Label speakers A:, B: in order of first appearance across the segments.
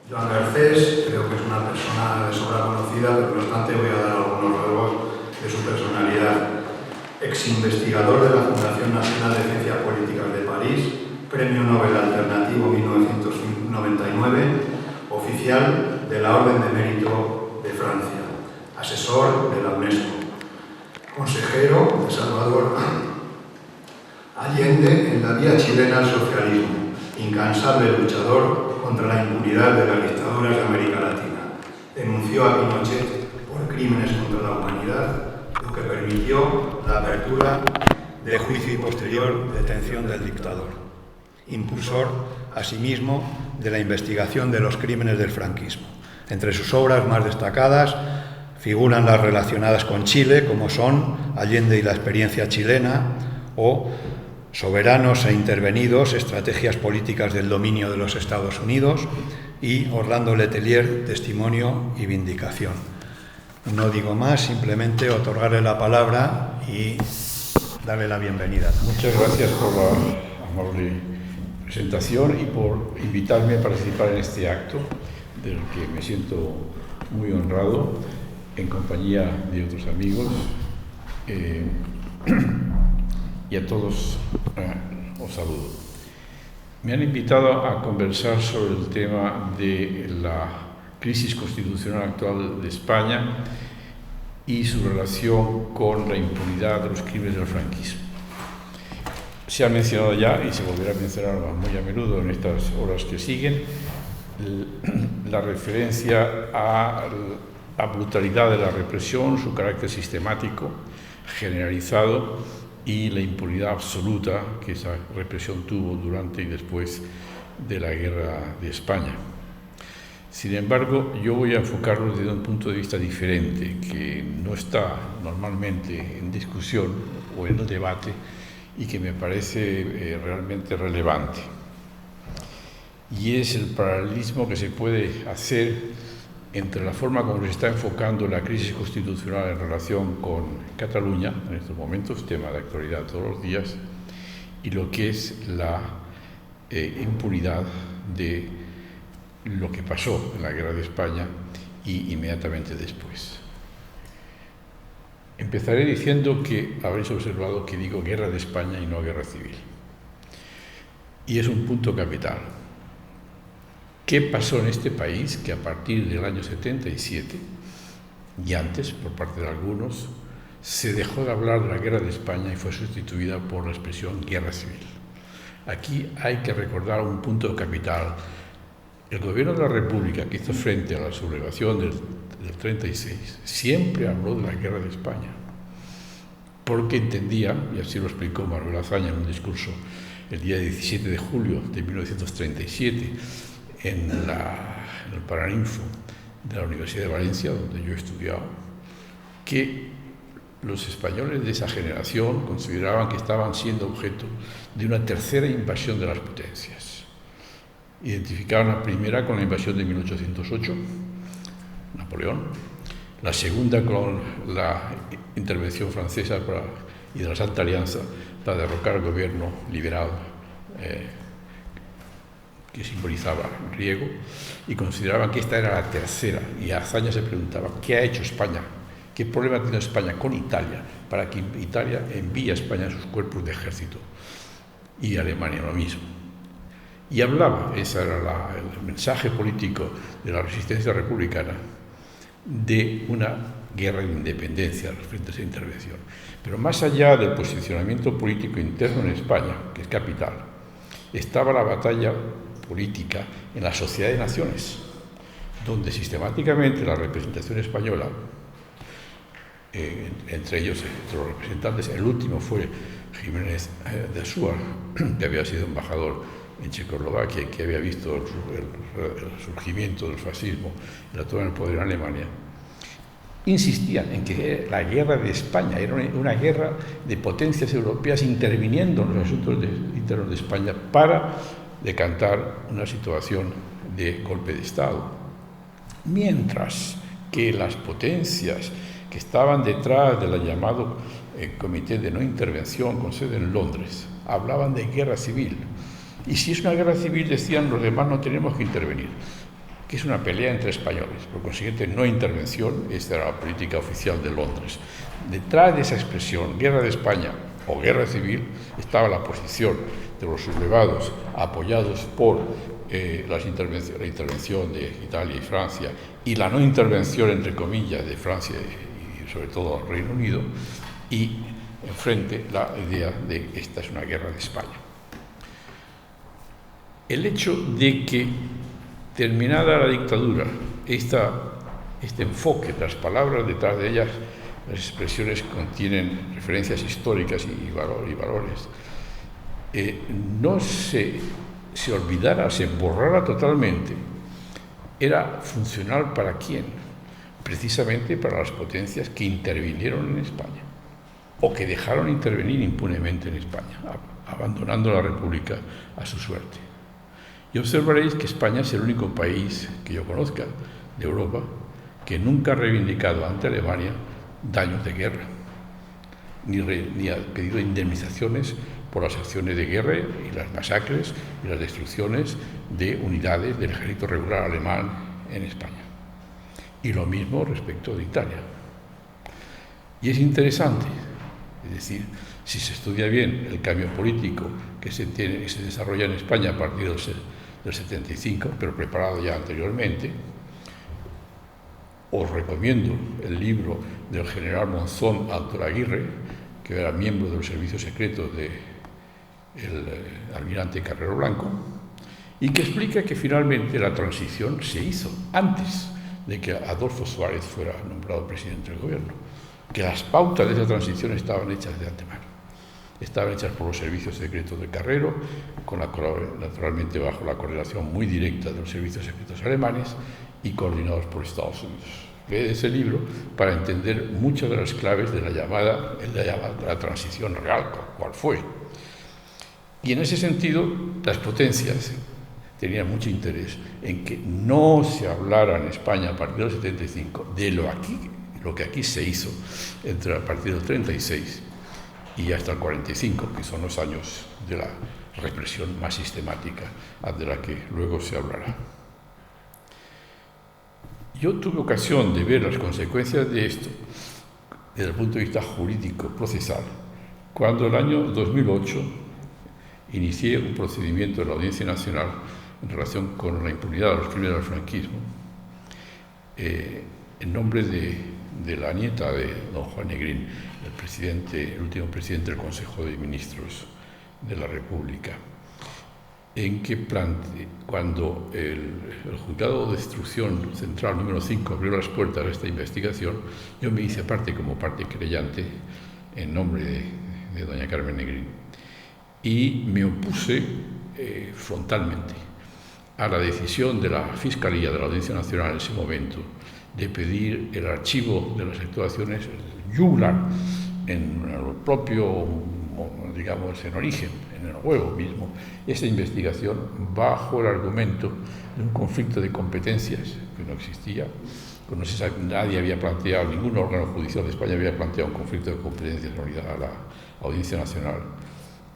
A: Joan Garcés, creo que es una persona de sobra conocida, pero no obstante voy a dar algunos rasgos de su personalidad. Ex-investigador de la Fundación Nacional de Ciencias Políticas de París, Premio Nobel Alternativo 1999, oficial de la Orden de Mérito de Francia, asesor de la UNESCO, consejero de Salvador Allende en la vía chilena al socialismo, incansable luchador contra la impunidad de las dictaduras de América Latina. Denunció a Pinochet por crímenes contra la humanidad, lo que permitió la apertura de juicio y posterior detención del dictador. Impulsor, asimismo, de la investigación de los crímenes del franquismo. Entre sus obras más destacadas figuran las relacionadas con Chile, como son Allende y la experiencia chilena, o Soberanos e intervenidos, estrategias políticas del dominio de los Estados Unidos, y Orlando Letelier, testimonio y vindicación. No digo más, simplemente otorgarle la palabra y darle la bienvenida.
B: Muchas gracias por la amable presentación y por invitarme a participar en este acto, del que me siento muy honrado, en compañía de otros amigos. Y a todos os saludo. Me han invitado a conversar sobre el tema de la crisis constitucional actual de España y su relación con la impunidad de los crímenes del franquismo. Se ha mencionado ya, y se volverá a mencionar muy a menudo en estas horas que siguen, la referencia a la brutalidad de la represión, su carácter sistemático, generalizado, y la impunidad absoluta que esa represión tuvo durante y después de la Guerra de España. Sin embargo, yo voy a enfocarlo desde un punto de vista diferente, que no está normalmente en discusión o en el debate y que me parece realmente relevante. Y es el paralelismo que se puede hacer entre la forma como se está enfocando la crisis constitucional en relación con Cataluña, en estos momentos, tema de actualidad todos los días, y lo que es la impunidad de lo que pasó en la Guerra de España y inmediatamente después. Empezaré diciendo que habréis observado que digo Guerra de España y no Guerra Civil. Y es un punto capital. ¿Qué pasó en este país que a partir del año 77 y antes, por parte de algunos, se dejó de hablar de la Guerra de España y fue sustituida por la expresión Guerra Civil? Aquí hay que recordar un punto capital. El gobierno de la República, que hizo frente a la sublevación del 36, siempre habló de la Guerra de España, porque entendía, y así lo explicó Manuel Azaña en un discurso el día 17 de julio de 1937, en el Paraninfo de la Universidad de Valencia, donde yo he estudiado, que los españoles de esa generación consideraban que estaban siendo objeto de una tercera invasión de las potencias. Identificaron la primera con la invasión de 1808, Napoleón, la segunda con la intervención francesa y de la Santa Alianza para derrocar al gobierno liberal que simbolizaba Riego, y consideraban que esta era la tercera. Y Azaña se preguntaba, ¿qué ha hecho España? ¿Qué problema tiene España con Italia para que Italia envíe a España sus cuerpos de ejército? Y Alemania lo mismo. Y hablaba, ese era el mensaje político de la resistencia republicana, de una guerra de independencia frente a esa intervención. Pero más allá del posicionamiento político interno en España, que es capital, estaba la batalla política en la Sociedad de Naciones, donde sistemáticamente la representación española, entre ellos, entre los representantes, el último fue Jiménez de Asúa, que había sido embajador en Checoslovaquia y que había visto el surgimiento del fascismo y la toma del poder en Alemania, insistían en que la guerra de España era una guerra de potencias europeas interviniendo en los asuntos internos de España para decantar una situación de golpe de Estado. Mientras que las potencias que estaban detrás del llamado Comité de No Intervención con sede en Londres hablaban de guerra civil. Y si es una guerra civil, decían, los demás no tenemos que intervenir. que es una pelea entre españoles. Por consiguiente, no intervención, esta era la política oficial de Londres. Detrás de esa expresión, guerra de España o guerra civil, estaba la posición de los sublevados apoyados por la intervención de Italia y Francia y la no intervención, entre comillas, de Francia y sobre todo el Reino Unido, y enfrente la idea de que esta es una guerra de España. El hecho de que, terminada la dictadura, este enfoque, las palabras detrás de ellas, las expresiones contienen referencias históricas y valores, no se olvidara, se borrara totalmente, era funcional ¿para quién? Precisamente para las potencias que intervinieron en España o que dejaron intervenir impunemente en España, abandonando la República a su suerte. Y observaréis que España es el único país que yo conozca de Europa que nunca ha reivindicado ante Alemania daños de guerra, ni ha pedido indemnizaciones por las acciones de guerra y las masacres y las destrucciones de unidades del ejército regular alemán en España. Y lo mismo respecto de Italia. Y es interesante, es decir, si se estudia bien el cambio político que se desarrolla en España a partir del 75, pero preparado ya anteriormente, os recomiendo el libro del general Monzón Altolaguirre, que era miembro de los servicios secretos del almirante Carrero Blanco, y que explica que finalmente la transición se hizo antes de que Adolfo Suárez fuera nombrado presidente del gobierno, que las pautas de esa transición estaban hechas de antemano. Estaban hechas por los servicios secretos de Carrero, naturalmente bajo la coordinación muy directa de los servicios secretos alemanes y coordinados por Estados Unidos. Lee ese libro para entender muchas de las claves de la transición real, cuál fue. Y en ese sentido, las potencias tenían mucho interés en que no se hablara en España a partir del 75 de lo que aquí se hizo a partir del 36 y hasta el 45, que son los años de la represión más sistemática, de la que luego se hablará. Yo tuve ocasión de ver las consecuencias de esto desde el punto de vista jurídico procesal cuando el año 2008 inicié un procedimiento de la Audiencia Nacional en relación con la impunidad de los crímenes del franquismo en nombre de la nieta de don Juan Negrín, el último presidente del Consejo de Ministros de la República, en que cuando el Juzgado de Instrucción Central número 5 abrió las puertas a esta investigación, yo me hice parte como parte querellante en nombre de doña Carmen Negrín y me opuse frontalmente a la decisión de la Fiscalía de la Audiencia Nacional en ese momento de pedir el archivo de las actuaciones yugular en el propio, digamos, en origen, en el huevo mismo, esa investigación bajo el argumento de un conflicto de competencias que no existía. Nadie había planteado, ningún órgano judicial de España había planteado un conflicto de competencias en unidad a la Audiencia Nacional,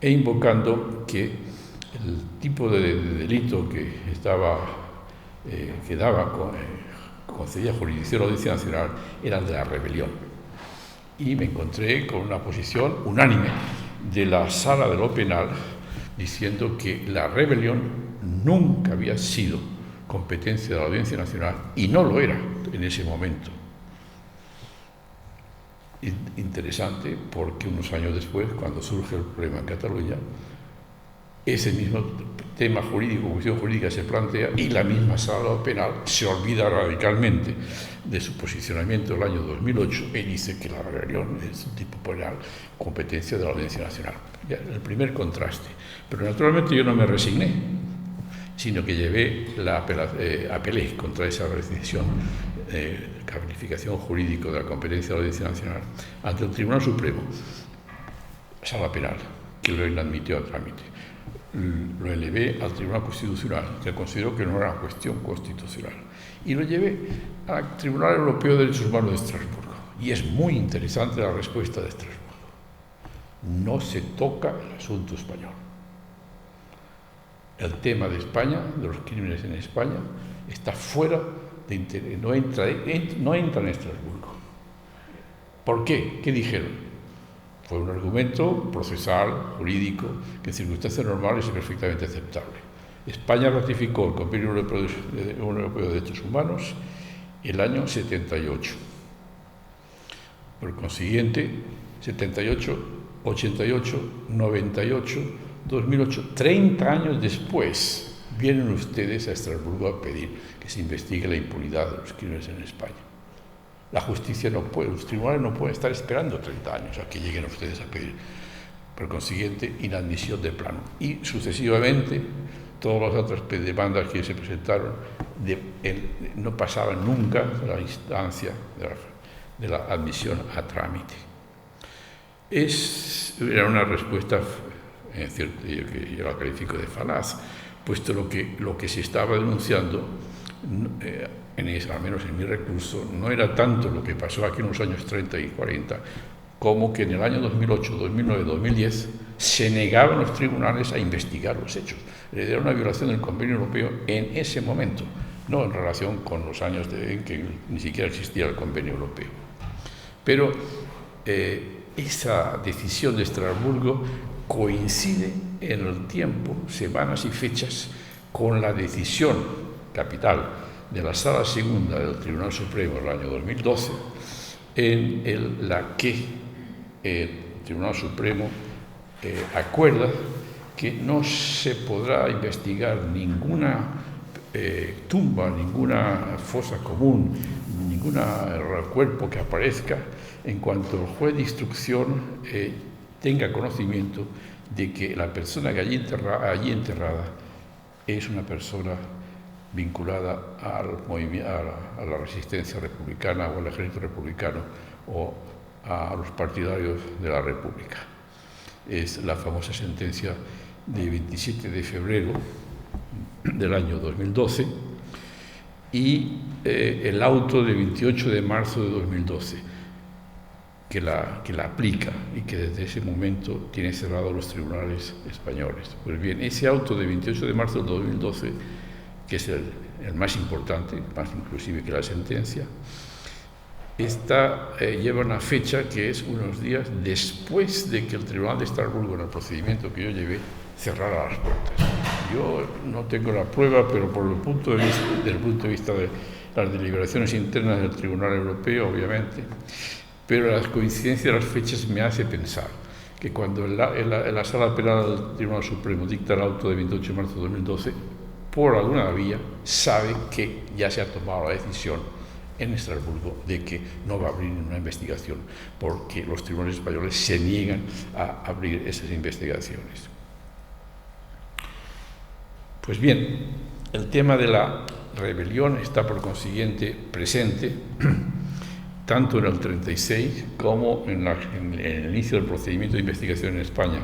B: e invocando que el tipo de delito que concedía jurisdicción a la Audiencia Nacional era el de la rebelión. Y me encontré con una posición unánime de la Sala de lo Penal diciendo que la rebelión nunca había sido competencia de la Audiencia Nacional y no lo era en ese momento. Interesante porque unos años después, cuando surge el problema en Cataluña, ese mismo tema jurídico, cuestión jurídica se plantea y la misma Sala Penal se olvida radicalmente de su posicionamiento del año 2008 y dice que la rebelión es un tipo penal competencia de la Audiencia Nacional. Ya, el primer contraste. Pero naturalmente yo no me resigné, sino que apelé contra esa decisión de calificación jurídica de la competencia de la Audiencia Nacional ante el Tribunal Supremo, Sala Penal, que lo admitió a trámite. Lo elevé al Tribunal Constitucional, que consideró que no era una cuestión constitucional, y lo llevé al Tribunal Europeo de Derechos Humanos de Estrasburgo. Y es muy interesante la respuesta de Estrasburgo. No se toca el asunto español. el tema de España, de los crímenes en España, está fuera de interés, no entra en Estrasburgo. ¿Por qué? ¿Qué dijeron? Fue un argumento procesal, jurídico, que en circunstancias normales es perfectamente aceptable. España ratificó el Convenio Europeo de Derechos Humanos el año 78. Por consiguiente, 78, 88, 98, 2008, 30 años después, vienen ustedes a Estrasburgo a pedir que se investigue la impunidad de los crímenes en España. La justicia no puede, los tribunales no pueden estar esperando 30 años a que lleguen ustedes a pedir. Por consiguiente, inadmisión de plano. Y sucesivamente, todas las otras demandas que se presentaron no pasaban nunca la instancia de la admisión a trámite. Era una respuesta, en cierto, yo la califico de falaz, puesto lo que se estaba denunciando, al menos en mi recurso, no era tanto lo que pasó aquí en los años 30 y 40, como que en el año 2008, 2009, 2010 se negaban los tribunales a investigar los hechos. Era una violación del Convenio Europeo en ese momento, no en relación con los años en que ni siquiera existía el Convenio Europeo. Pero esa decisión de Estrasburgo coincide en el tiempo, semanas y fechas, con la decisión capital de la Sala Segunda del Tribunal Supremo del año 2012, en la que el Tribunal Supremo acuerda que no se podrá investigar ninguna tumba, ninguna fosa común, ningún cuerpo que aparezca en cuanto el juez de instrucción tenga conocimiento de que la persona que allí enterrada es una persona vinculada a la resistencia republicana o al ejército republicano o a los partidarios de la República. Es la famosa sentencia de 27 de febrero del año 2012 y el auto de 28 de marzo de 2012 que la aplica y que desde ese momento tiene cerrados los tribunales españoles. Pues bien, ese auto de 28 de marzo de 2012, que es el más importante, más inclusive que la sentencia, lleva una fecha que es unos días después de que el Tribunal de Estrasburgo, en el procedimiento que yo llevé, cerrara las puertas. Yo no tengo la prueba, pero desde el punto de vista de las deliberaciones internas del Tribunal Europeo, obviamente, pero las coincidencias de las fechas me hace pensar que cuando en la Sala Penal del Tribunal Supremo dicta el auto de 28 de marzo de 2012, por alguna vía sabe que ya se ha tomado la decisión en Estrasburgo de que no va a abrir ninguna investigación, porque los tribunales españoles se niegan a abrir esas investigaciones. Pues bien, el tema de la rebelión está por consiguiente presente tanto en el 36 como en el inicio del procedimiento de investigación en España,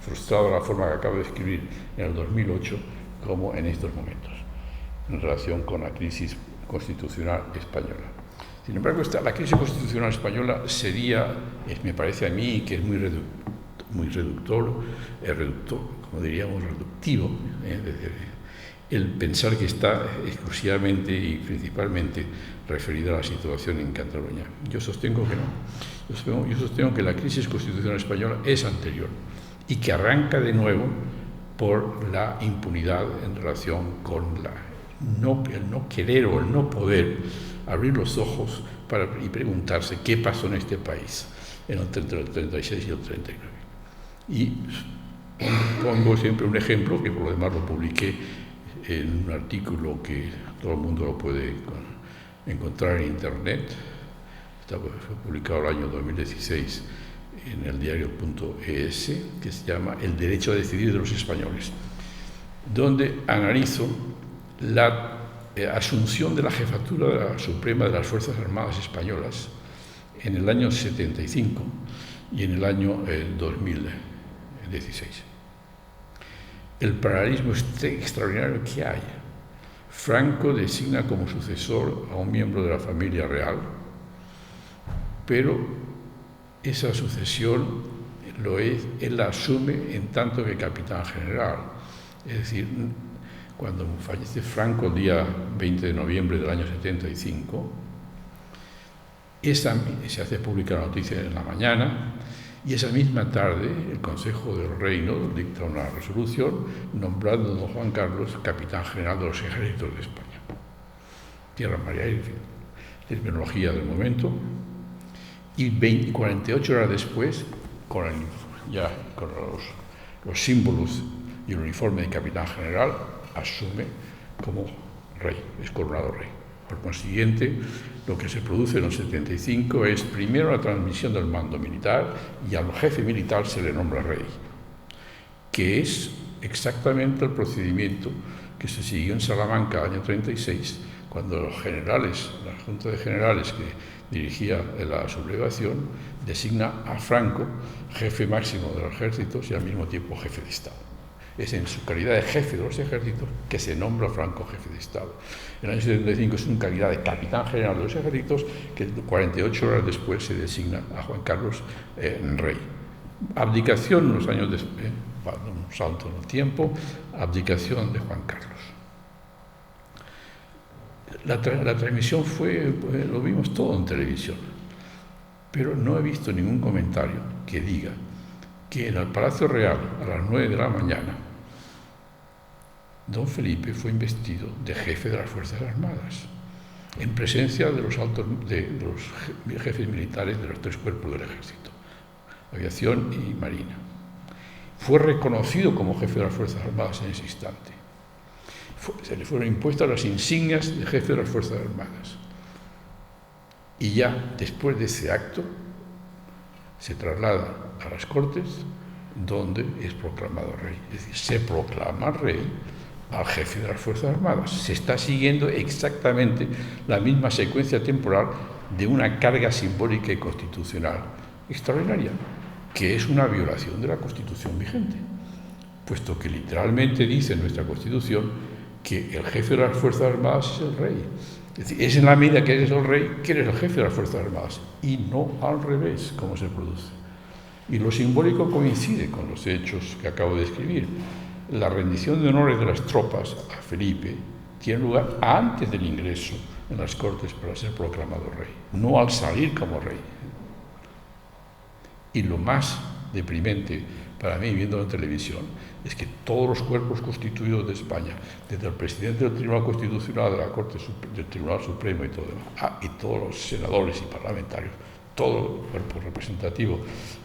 B: frustrado de la forma que acabo de describir en el 2008, como en estos momentos, en relación con la crisis constitucional española. Sin embargo, la crisis constitucional española me parece a mí, que es muy reductivo, el pensar que está exclusivamente y principalmente referida a la situación en Cataluña. Yo sostengo que no. Yo sostengo que la crisis constitucional española es anterior y que arranca de nuevo por la impunidad en relación con el no querer o el no poder abrir los ojos y preguntarse qué pasó en este país entre el 36 y el 39. Y pongo siempre un ejemplo, que por lo demás lo publiqué en un artículo que todo el mundo lo puede encontrar en Internet. Fue publicado el año 2016 en el diario.es, que se llama El derecho a decidir de los españoles, donde analizo la asunción de la jefatura de la Suprema de las Fuerzas Armadas Españolas en el año 75 y en el año 2016. El paralelismo extraordinario que hay. Franco designa como sucesor a un miembro de la familia real, pero esa sucesión él la asume en tanto que capitán general, Es decir, cuando fallece Franco el día 20 de noviembre del año 75, se hace pública la noticia en la mañana, y esa misma tarde el Consejo del Reino dicta una resolución nombrando a don Juan Carlos capitán general de los ejércitos de España. Tierra, mar y aire, terminología del momento. Y 48 horas después, con los símbolos y el uniforme de capitán general, asume como rey, es coronado rey. Por consiguiente, lo que se produce en el 75 es primero la transmisión del mando militar, y al jefe militar se le nombra rey, que es exactamente el procedimiento que se siguió en Salamanca el año 36, cuando los generales, la Junta de Generales que dirigía la sublevación, designa a Franco jefe máximo de los ejércitos y al mismo tiempo jefe de Estado. Es en su calidad de jefe de los ejércitos que se nombra a Franco jefe de Estado. En el año 75 es en calidad de capitán general de los ejércitos que 48 horas después se designa a Juan Carlos rey. Abdicación unos años después, un salto en el tiempo, abdicación de Juan Carlos. La transmisión fue, lo vimos todo en televisión, pero no he visto ningún comentario que diga que en el Palacio Real a las 9 de la mañana don Felipe fue investido de jefe de las Fuerzas Armadas, en presencia de los jefes militares de los 3 cuerpos del ejército, aviación y marina. Fue reconocido como jefe de las Fuerzas Armadas en ese instante. Se le fueron impuestas las insignias de jefe de las Fuerzas Armadas. Y ya después de ese acto se traslada a las Cortes, donde es proclamado rey. Es decir, se proclama rey al jefe de las Fuerzas Armadas. Se está siguiendo exactamente la misma secuencia temporal de una carga simbólica y constitucional extraordinaria, que es una violación de la Constitución vigente, puesto que literalmente dice en nuestra Constitución que el jefe de las Fuerzas Armadas es el rey. Es decir, es en la medida que eres el rey que eres el jefe de las Fuerzas Armadas, y no al revés, como se produce. Y lo simbólico coincide con los hechos que acabo de describir. La rendición de honores de las tropas a Felipe tiene lugar antes del ingreso en las Cortes para ser proclamado rey, no al salir como rey. Y lo más deprimente para mí, viendo en televisión, es que todos los cuerpos constituidos de España, desde el presidente del Tribunal Constitucional, de la Corte del Tribunal Supremo y todo demás, y todos los senadores y parlamentarios, todo el cuerpo representativo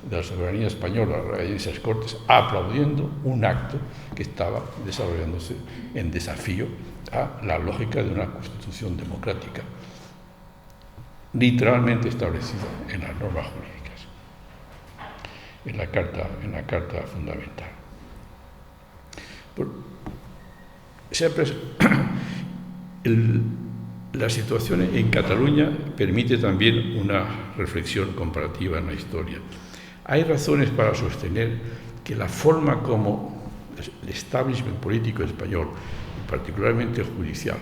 B: de la soberanía española en esas Cortes, aplaudiendo un acto que estaba desarrollándose en desafío a la lógica de una constitución democrática, literalmente establecida en las normas jurídicas, en la Carta Fundamental. La situación en Cataluña permite también una reflexión comparativa en la historia. Hay razones para sostener que la forma como el establishment político español, y particularmente judicial,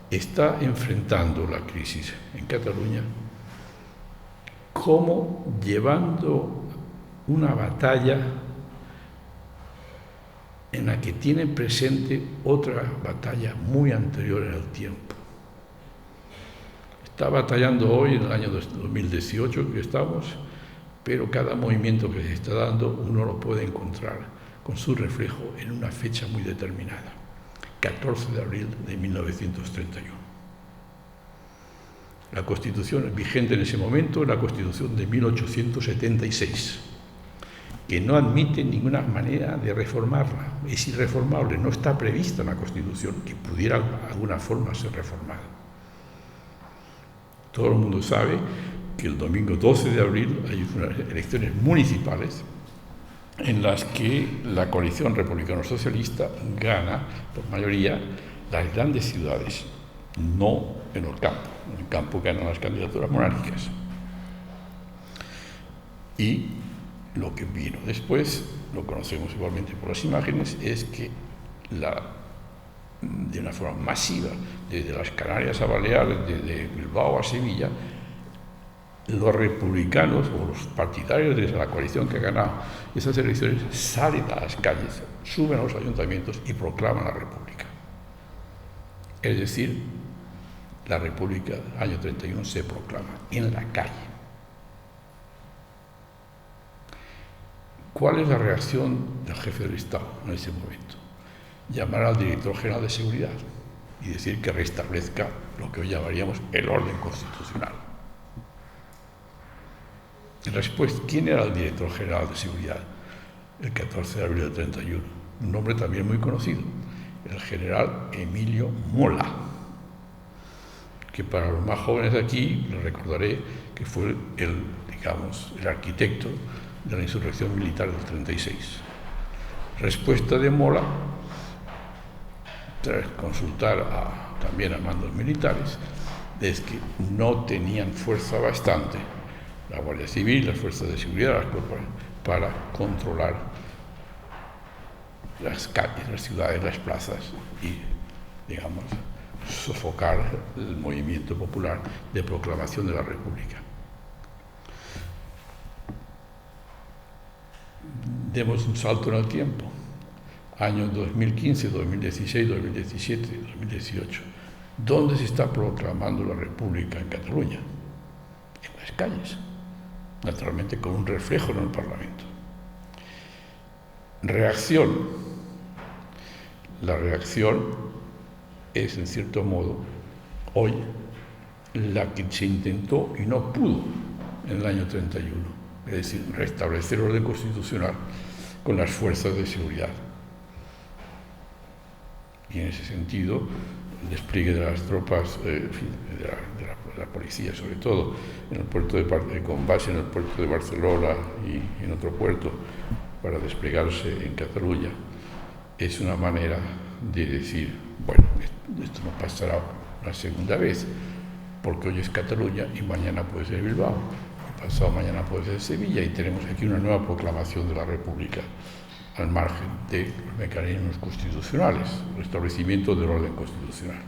B: está enfrentando la crisis en Cataluña como llevando una batalla en la que tiene presente otra batalla muy anterior en el tiempo. Está batallando hoy, en el año 2018 que estamos, pero cada movimiento que se está dando uno lo puede encontrar con su reflejo en una fecha muy determinada, 14 de abril de 1931. La Constitución vigente en ese momento es la Constitución de 1876, que no admite ninguna manera de reformarla. Es irreformable, no está prevista en la Constitución que pudiera de alguna forma ser reformada. Todo el mundo sabe que el domingo 12 de abril hay unas elecciones municipales en las que la coalición republicano-socialista gana por mayoría las grandes ciudades, no en el campo. En el campo ganan las candidaturas monárquicas. Y lo que vino después, lo conocemos igualmente por las imágenes, es que de una forma masiva, desde las Canarias a Baleares, desde Bilbao a Sevilla, los republicanos o los partidarios de la coalición que ha ganado esas elecciones salen a las calles suben a los ayuntamientos y proclaman la República. Es decir, la República del año 31 se proclama en la calle. ¿Cuál es la reacción del jefe del Estado en ese momento? Llamar al director general de seguridad y decir que restablezca lo que hoy llamaríamos el orden constitucional. En respuesta, ¿quién era el director general de seguridad el 14 de abril del 31? Un nombre también muy conocido, el general Emilio Mola, que para los más jóvenes de aquí les recordaré que fue el arquitecto de la insurrección militar del 36. Respuesta de Mola, tras consultar también a mandos militares, es que no tenían fuerza bastante, la Guardia Civil, las fuerzas de seguridad, para controlar las calles, las ciudades, las plazas y, sofocar el movimiento popular de proclamación de la República. Demos un salto en el tiempo. Años 2015, 2016, 2017, 2018. ¿Dónde se está proclamando la República en Cataluña? En las calles. Naturalmente con un reflejo en el Parlamento. Reacción. La reacción es, en cierto modo, hoy la que se intentó y no pudo en el año 31, es decir, restablecer el orden constitucional con las fuerzas de seguridad. Y en ese sentido, el despliegue de las tropas, de la policía, sobre todo, en el puerto con base en el puerto de Barcelona y en otro puerto, para desplegarse en Cataluña, es una manera de decir, bueno, esto no pasará una segunda vez, porque hoy es Cataluña y mañana puede ser Bilbao, y pasado mañana puede ser Sevilla, y tenemos aquí una nueva proclamación de la República, al margen de los mecanismos constitucionales, el establecimiento del orden constitucional.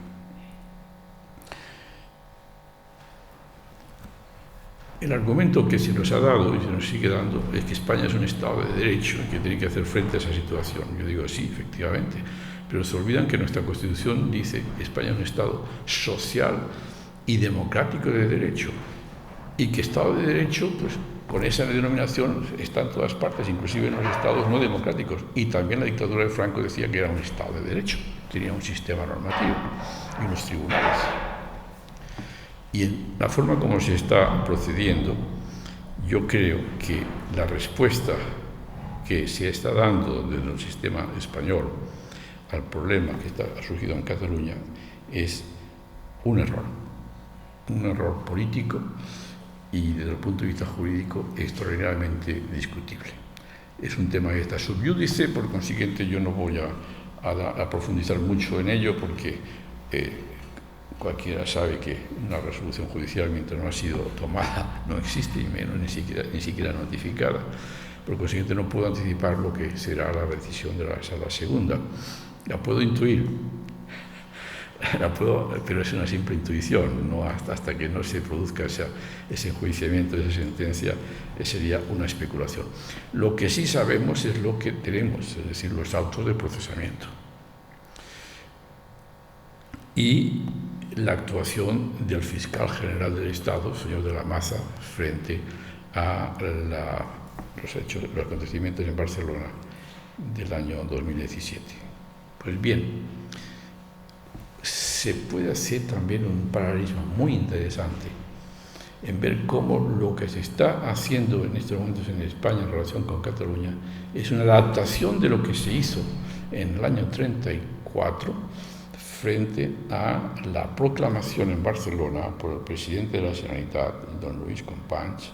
B: El argumento que se nos ha dado y se nos sigue dando es que España es un Estado de derecho y que tiene que hacer frente a esa situación. Yo digo sí, efectivamente, pero se olvidan que nuestra Constitución dice que España es un Estado social y democrático de derecho, y que Estado de derecho, pues con esa denominación está en todas partes, inclusive en los estados no democráticos. Y también la dictadura de Franco decía que era un Estado de derecho, tenía un sistema normativo y unos tribunales. Y en la forma como se está procediendo, yo creo que la respuesta que se está dando desde el sistema español al problema que ha surgido en Cataluña es un error político y desde el punto de vista jurídico extraordinariamente discutible. Es un tema que está sub iudice, por consiguiente yo no voy a profundizar mucho en ello porque cualquiera sabe que una resolución judicial, mientras no ha sido tomada, no existe, y menos ni siquiera notificada. Por consiguiente no puedo anticipar lo que será la decisión de la Sala Segunda. La puedo intuir, pero es una simple intuición, no hasta que no se produzca ese enjuiciamiento, esa sentencia, sería una especulación. Lo que sí sabemos es lo que tenemos, es decir, los autos de procesamiento. Y la actuación del fiscal general del Estado, señor de la Maza, frente a los acontecimientos en Barcelona del año 2017. Pues bien, se puede hacer también un paralelismo muy interesante en ver cómo lo que se está haciendo en estos momentos en España en relación con Cataluña es una adaptación de lo que se hizo en el año 34 frente a la proclamación en Barcelona por el presidente de la Generalitat, don Lluís Companys,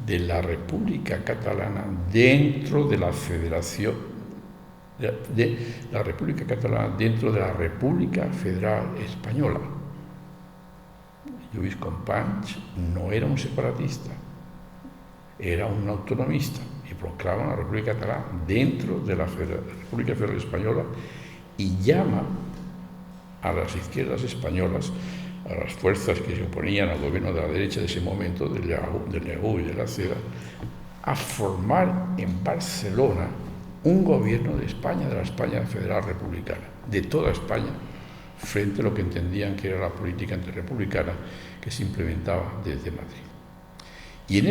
B: de la República Catalana dentro de la Federación, de la República Catalana dentro de la República Federal Española. Lluís Companys no era un separatista, era un autonomista y proclama la República Catalana dentro de la República Federal Española y llama a las izquierdas españolas, a las fuerzas que se oponían al gobierno de la derecha de ese momento, del Llagú y de la Cera, a formar en Barcelona un gobierno de España, de la España federal republicana, de toda España, frente a lo que entendían que era la política antirrepublicana que se implementaba desde Madrid. Y en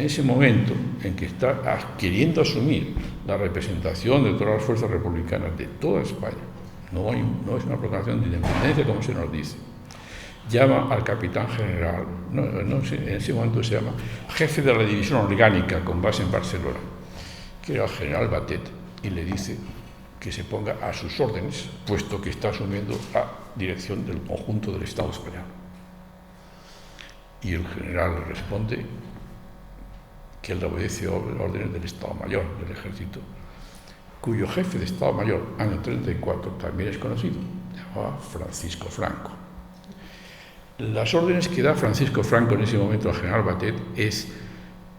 B: ese momento en que está queriendo asumir la representación de todas las fuerzas republicanas de toda España, no es una proclamación de independencia como se nos dice, llama al capitán general, en ese momento se llama jefe de la división orgánica con base en Barcelona, que era el general Batet, y le dice que se ponga a sus órdenes, puesto que está asumiendo la dirección del conjunto del Estado español. Y el general le responde que él obedece órdenes del Estado Mayor del Ejército, cuyo jefe de Estado Mayor, año 34, también es conocido, se llamaba Francisco Franco. Las órdenes que da Francisco Franco en ese momento al general Batet es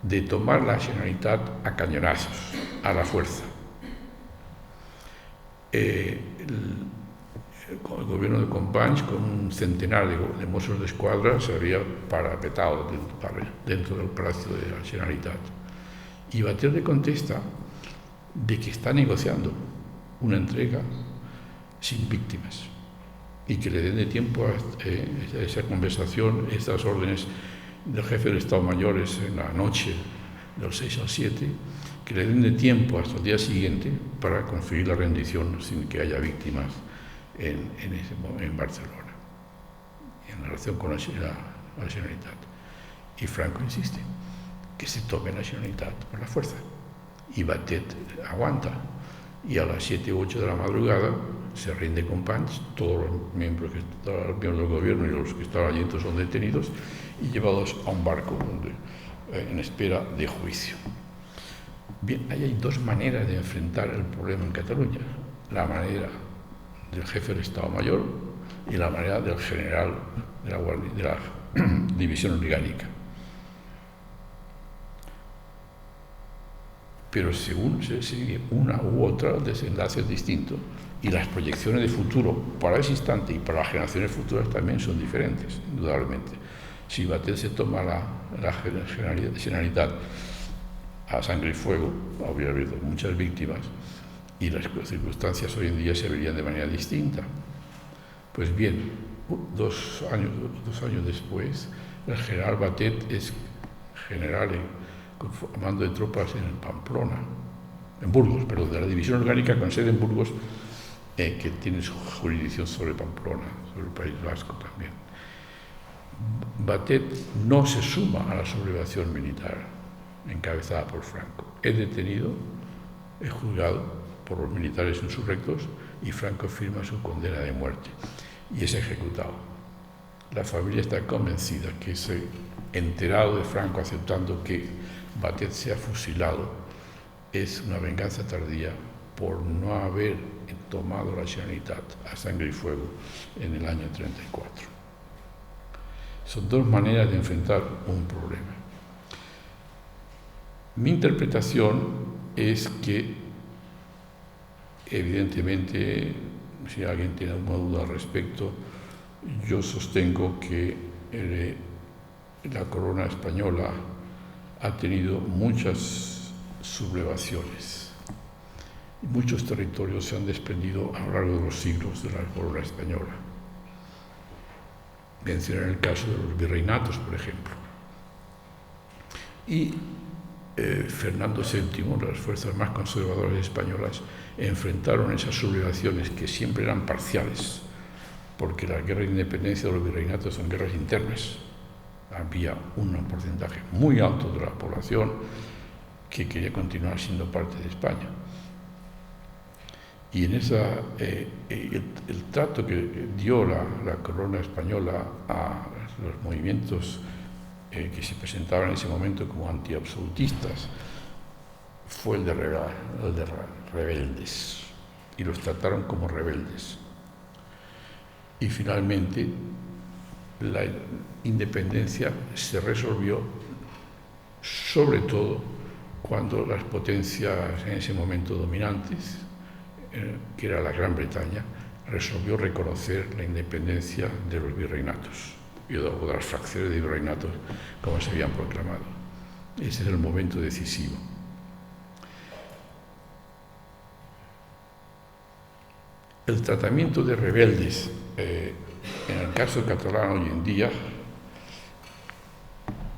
B: de tomar la Generalitat a cañonazos, a la fuerza. El gobierno de Companys, con un centenar de Mossos de Escuadra, se había parapetado dentro del Palacio de la Generalitat. Y Batet le contesta de que está negociando una entrega sin víctimas y que le den de tiempo a esa conversación, estas órdenes del jefe del Estado Mayor en la noche del 6 al 7, que le den de tiempo hasta el día siguiente para conseguir la rendición sin que haya víctimas en Barcelona, en relación con la Generalitat. Y Franco insiste que se tome la Generalitat por la fuerza. Y Batet aguanta. Y a las 7 u 8 de la madrugada se rinde Companys, todos los miembros del gobierno y los que estaban allí son detenidos y llevados a un barco en espera de juicio. Bien, ahí hay dos maneras de enfrentar el problema en Cataluña: la manera del jefe del Estado Mayor y la manera del general de la división orgánica. Pero según se sigue una u otra, el desenlace es distinto y las proyecciones de futuro para ese instante y para las generaciones futuras también son diferentes, indudablemente. Si Batet se toma la Generalitat a sangre y fuego, habría habido muchas víctimas y las circunstancias hoy en día se verían de manera distinta. Pues bien, dos años después, el general Batet es general con mando de tropas en Pamplona, en Burgos, perdón, de la división orgánica con sede en Burgos, que tiene su jurisdicción sobre Pamplona, sobre el País Vasco también. Batet no se suma a la sublevación militar encabezada por Franco. Es detenido, es juzgado por los militares insurrectos y Franco firma su condena de muerte y es ejecutado. La familia está convencida que ese enterado de Franco aceptando que Batet sea fusilado es una venganza tardía por no haber tomado la Generalitat a sangre y fuego en el año 34. Son dos maneras de enfrentar un problema. Mi interpretación es que, evidentemente, si alguien tiene alguna duda al respecto, yo sostengo que la corona española ha tenido muchas sublevaciones y muchos territorios se han desprendido a lo largo de los siglos de la corona española. Mencionar el caso de los virreinatos, por ejemplo. Y Fernando VII, las fuerzas más conservadoras españolas, enfrentaron esas sublevaciones que siempre eran parciales, porque las guerras de independencia de los virreinatos son guerras internas. Había un porcentaje muy alto de la población que quería continuar siendo parte de España. Y en el trato que dio la corona española a los movimientos que se presentaban en ese momento como antiabsolutistas fue el de rebeldes, y los trataron como rebeldes. Y finalmente la independencia se resolvió sobre todo cuando las potencias en ese momento dominantes, que era la Gran Bretaña, resolvió reconocer la independencia de los virreinatos y de las fracciones de virreinatos como se habían proclamado. Ese es el momento decisivo. El tratamiento de rebeldes en el caso catalán hoy en día,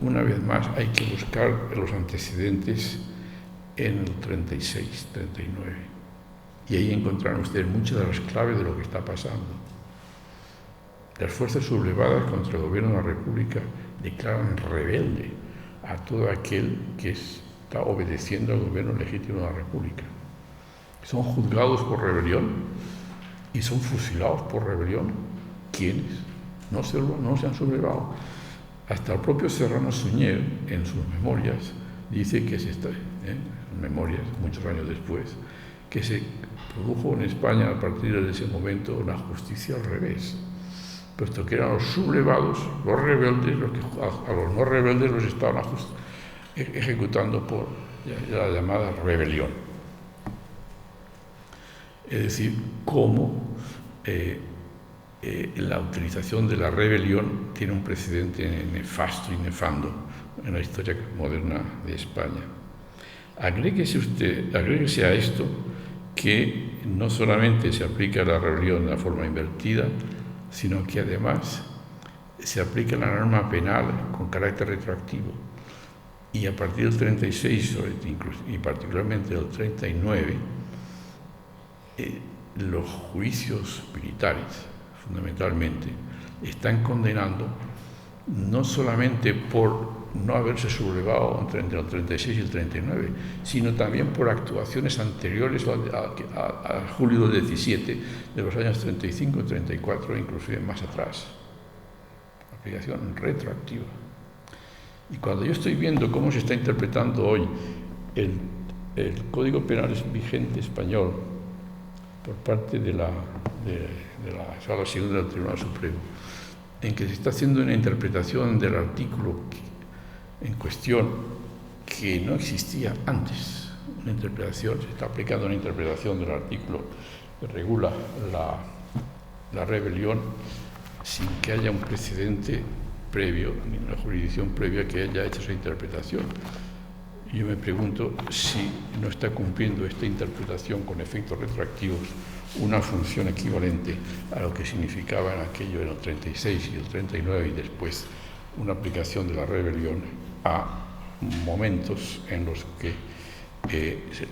B: una vez más hay que buscar los antecedentes en el 36, 39. Y ahí encontrarán ustedes muchas de las claves de lo que está pasando. Las fuerzas sublevadas contra el gobierno de la República declaran rebelde a todo aquel que está obedeciendo al gobierno legítimo de la República. Son juzgados por rebelión y son fusilados por rebelión. ¿Quiénes? No se han sublevado. Hasta el propio Serrano Suñer, en sus memorias, dice que memorias, muchos años después, que se produjo en España a partir de ese momento una justicia al revés, puesto que eran los sublevados, los rebeldes, los que a los no rebeldes los estaban ejecutando por la llamada rebelión. Es decir, cómo la utilización de la rebelión tiene un precedente nefasto y nefando en la historia moderna de España. Agréguese a esto que no solamente se aplica la rebelión de una forma invertida, sino que además se aplica la norma penal con carácter retroactivo. Y a partir del 36 y particularmente del 39, los juicios militares, fundamentalmente, están condenando no solamente por no haberse sublevado entre el 36 y el 39, sino también por actuaciones anteriores a julio del 17 de los años 35, 34 e inclusive más atrás. Aplicación retroactiva. Y cuando yo estoy viendo cómo se está interpretando hoy el Código Penal vigente español por parte de la Sala Segunda del Tribunal Supremo, en que se está haciendo una interpretación del artículo en cuestión que no existía antes, se está aplicando una interpretación del artículo que regula la rebelión sin que haya un precedente previo, ni una jurisdicción previa que haya hecho esa interpretación. Yo me pregunto si no está cumpliendo esta interpretación con efectos retroactivos una función equivalente a lo que significaba en aquello en el 36 y el 39 y después una aplicación de la rebelión a momentos en los que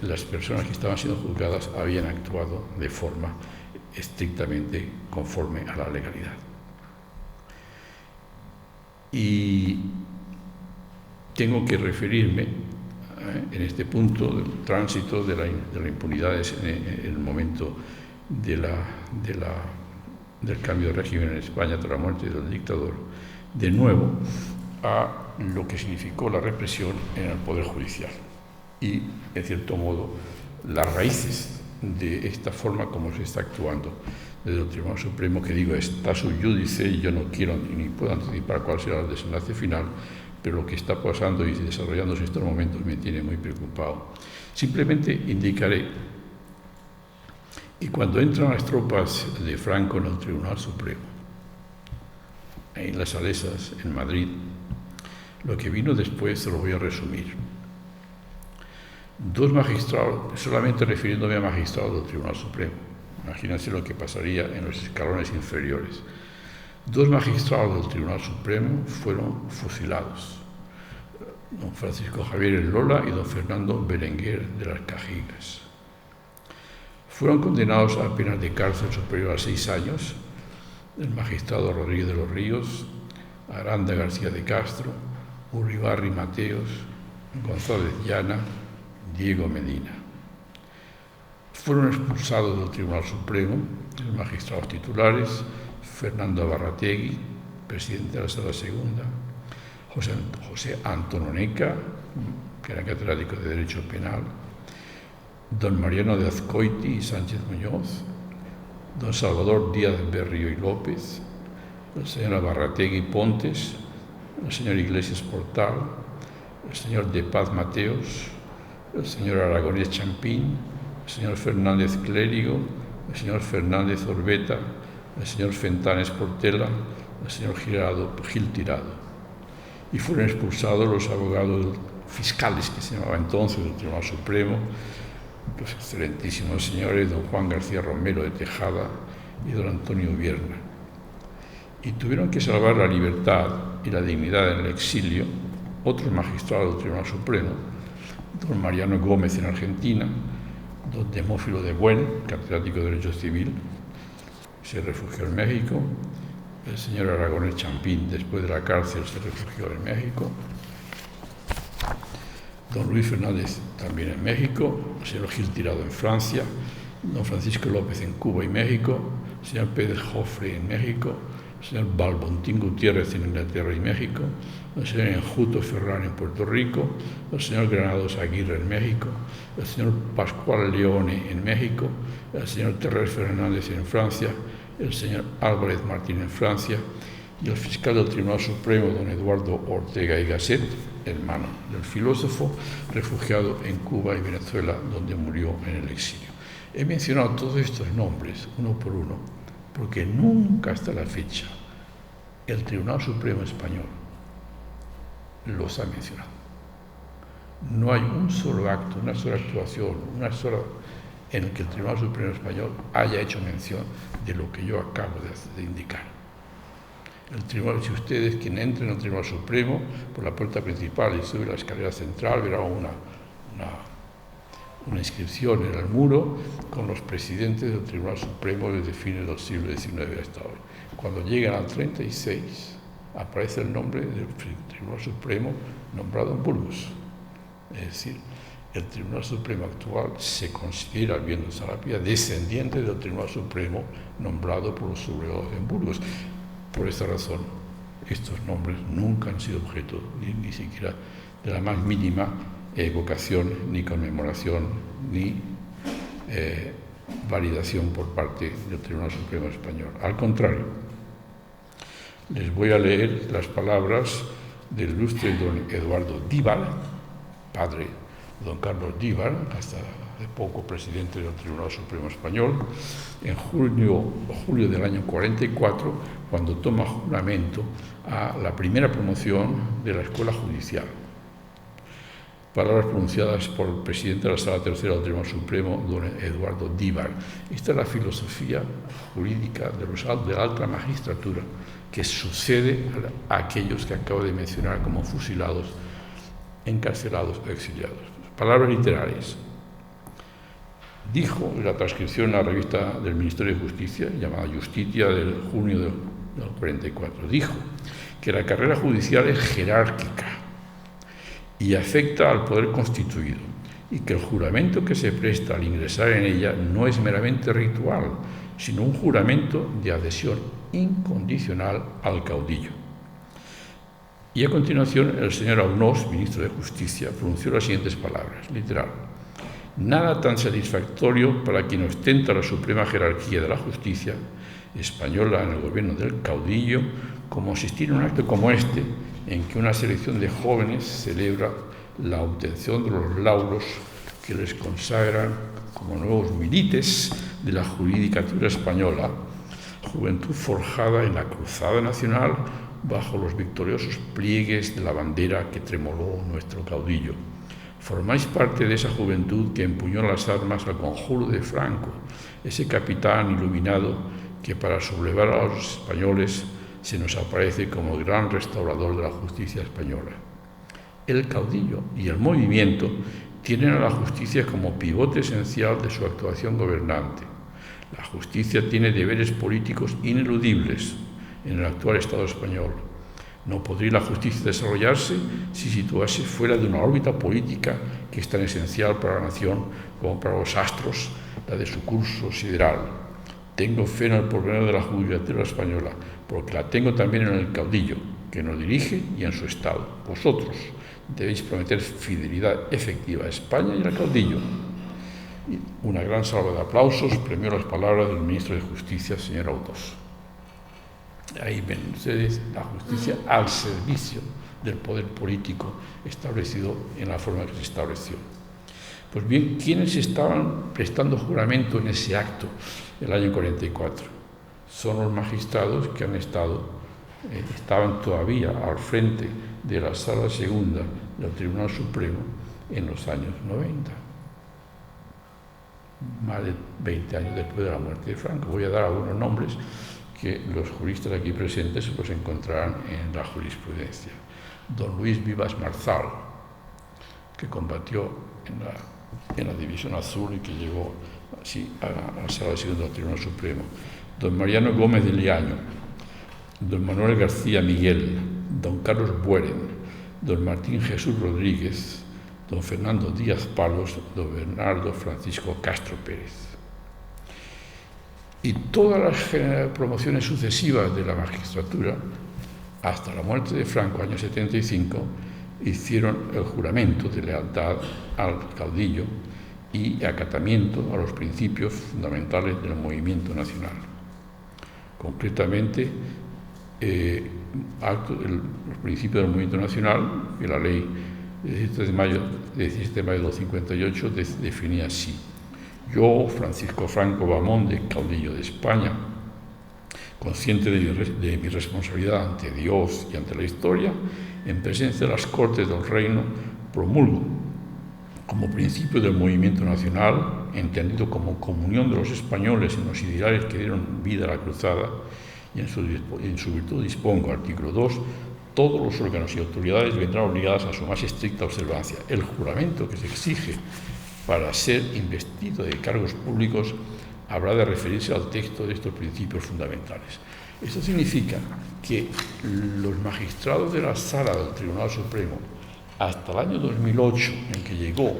B: las personas que estaban siendo juzgadas habían actuado de forma estrictamente conforme a la legalidad. Y tengo que referirme en este punto del tránsito de la impunidad en el momento del cambio de régimen en España tras la muerte del dictador, de nuevo a lo que significó la represión en el Poder Judicial y, en cierto modo, las raíces de esta forma como se está actuando desde el Tribunal Supremo, que digo, está sub iudice y yo no quiero ni puedo anticipar cuál será el desenlace final, pero lo que está pasando y desarrollándose en estos momentos me tiene muy preocupado. Simplemente indicaré que cuando entran las tropas de Franco en el Tribunal Supremo, en las Salesas, en Madrid, lo que vino después se lo voy a resumir. Dos magistrados, solamente refiriéndome a magistrados del Tribunal Supremo, imagínense lo que pasaría en los escalones inferiores. Dos magistrados del Tribunal Supremo fueron fusilados, don Francisco Javier Elola y don Fernando Berenguer de las Cajigas. Fueron condenados a penas de cárcel superior a 6 años el magistrado Rodríguez de los Ríos, Aranda García de Castro, Uribarri Mateos, González Llana, Diego Medina. Fueron expulsados del Tribunal Supremo los magistrados titulares Fernando Abarrategui, presidente de la Sala Segunda, José Antón Oneca, que era catedrático de Derecho Penal, don Mariano de Azcoiti y Sánchez Muñoz, don Salvador Díaz Berrío y López, la señora Abarrategui Pontes, el señor Iglesias Portal, el señor De Paz Mateos, el señor Aragonés Champín, el señor Fernández Clérigo, el señor Fernández Orbeta, el señor Fentanes Portela, el señor Gil Tirado. Y fueron expulsados los abogados fiscales, que se llamaba entonces, del Tribunal Supremo, los excelentísimos señores don Juan García Romero de Tejada y don Antonio Vierna. Y tuvieron que salvar la libertad y la dignidad en el exilio otros magistrados del Tribunal Supremo, don Mariano Gómez en Argentina, don Demófilo de Buen, catedrático de Derecho Civil, se refugió en México, el señor Aragonés Champín, después de la cárcel, se refugió en México, don Luis Fernández también en México, el señor Gil Tirado en Francia, don Francisco López en Cuba y México, el señor Pérez Jofre en México, el señor Balbontín Gutiérrez en Inglaterra y México, el señor Enjuto Ferrán en Puerto Rico, el señor Granados Aguirre en México, el señor Pascual Leone en México, el señor Terrer Fernández en Francia, el señor Álvarez Martín en Francia y el fiscal del Tribunal Supremo, don Eduardo Ortega y Gasset, hermano del filósofo, refugiado en Cuba y Venezuela, donde murió en el exilio. He mencionado todos estos nombres, uno por uno, porque nunca hasta la fecha el Tribunal Supremo Español los ha mencionado. No hay un solo acto, una sola actuación, una sola en el que el Tribunal Supremo Español haya hecho mención de lo que yo acabo de indicar. El tribunal, si ustedes, quien entren al Tribunal Supremo por la puerta principal y sube la escalera central, verá una inscripción en el muro con los presidentes del Tribunal Supremo desde fines del siglo XIX hasta hoy. Cuando llegan al 36, aparece el nombre del Tribunal Supremo nombrado en Burgos. Es decir, el Tribunal Supremo actual se considera, viendo Sarabia, descendiente del Tribunal Supremo nombrado por los sublevados en Burgos. Por esta razón, estos nombres nunca han sido objeto ni siquiera de la más mínima evocación, ni conmemoración, ni validación por parte del Tribunal Supremo Español. Al contrario, les voy a leer las palabras del ilustre don Eduardo Díbar, padre de don Carlos Díbar, hasta hace poco presidente del Tribunal Supremo Español, en julio del año 44, cuando toma juramento a la primera promoción de la Escuela Judicial. Palabras pronunciadas por el presidente de la Sala Tercera del Tribunal Supremo, don Eduardo Díbar. Esta es la filosofía jurídica de la alta magistratura que sucede a aquellos que acabo de mencionar como fusilados, encarcelados o exiliados. Palabras literarias. Dijo en la transcripción en la revista del Ministerio de Justicia, llamada Justitia, del junio del 44, dijo que la carrera judicial es jerárquica y afecta al poder constituido, y que el juramento que se presta al ingresar en ella no es meramente ritual, sino un juramento de adhesión incondicional al caudillo. Y a continuación el señor Aunós, ministro de Justicia, pronunció las siguientes palabras, literal: nada tan satisfactorio para quien ostenta la suprema jerarquía de la justicia española en el gobierno del caudillo como asistir a un acto como este, en que una selección de jóvenes celebra la obtención de los lauros que les consagran como nuevos milites de la judicatura española, juventud forjada en la cruzada nacional bajo los victoriosos pliegues de la bandera que tremoló nuestro caudillo. Formáis parte de esa juventud que empuñó las armas al conjuro de Franco, ese capitán iluminado que para sublevar a los españoles se nos aparece como el gran restaurador de la justicia española. El caudillo y el movimiento tienen a la justicia como pivote esencial de su actuación gobernante. La justicia tiene deberes políticos ineludibles en el actual Estado español. No podría la justicia desarrollarse si situase fuera de una órbita política que es tan esencial para la nación como para los astros, la de su curso sideral. Tengo fe en el porvenir de la judicatura española, porque la tengo también en el caudillo, que nos dirige, y en su Estado. Vosotros debéis prometer fidelidad efectiva a España y al caudillo. Y una gran salva de aplausos premió las palabras del ministro de Justicia, señor Aunós. Ahí ven ustedes la justicia al servicio del poder político establecido en la forma que se estableció. Pues bien, ¿quiénes estaban prestando juramento en ese acto el año 44? Son los magistrados que estaban todavía al frente de la Sala Segunda del Tribunal Supremo en los años 90. más de 20 años después de la muerte de Franco. Voy a dar algunos nombres que los juristas aquí presentes los encontrarán en la jurisprudencia. Don Luis Vivas Marzal, que combatió en la División Azul y que llegó así a la Sala de Segundo del Tribunal Supremo. Don Mariano Gómez de Liaño, don Manuel García Miguel, don Carlos Bueren, don Martín Jesús Rodríguez, don Fernando Díaz Palos, don Bernardo Francisco Castro Pérez. Y todas las promociones sucesivas de la magistratura, hasta la muerte de Franco, año 75, hicieron el juramento de lealtad al caudillo y acatamiento a los principios fundamentales del movimiento nacional. Concretamente, los principios del movimiento nacional, que la ley de 17 de mayo del 58 definía así: yo, Francisco Franco Bahamonde, caudillo de España, consciente de mi responsabilidad ante Dios y ante la historia, en presencia de las Cortes del Reino, promulgo como principio del movimiento nacional, entendido como comunión de los españoles en los ideales que dieron vida a la cruzada, y en su virtud dispongo, artículo 2, todos los órganos y autoridades vendrán obligadas a su más estricta observancia. El juramento que se exige para ser investido de cargos públicos habrá de referirse al texto de estos principios fundamentales. Esto significa que los magistrados de la Sala del Tribunal Supremo, hasta el año 2008, en que llegó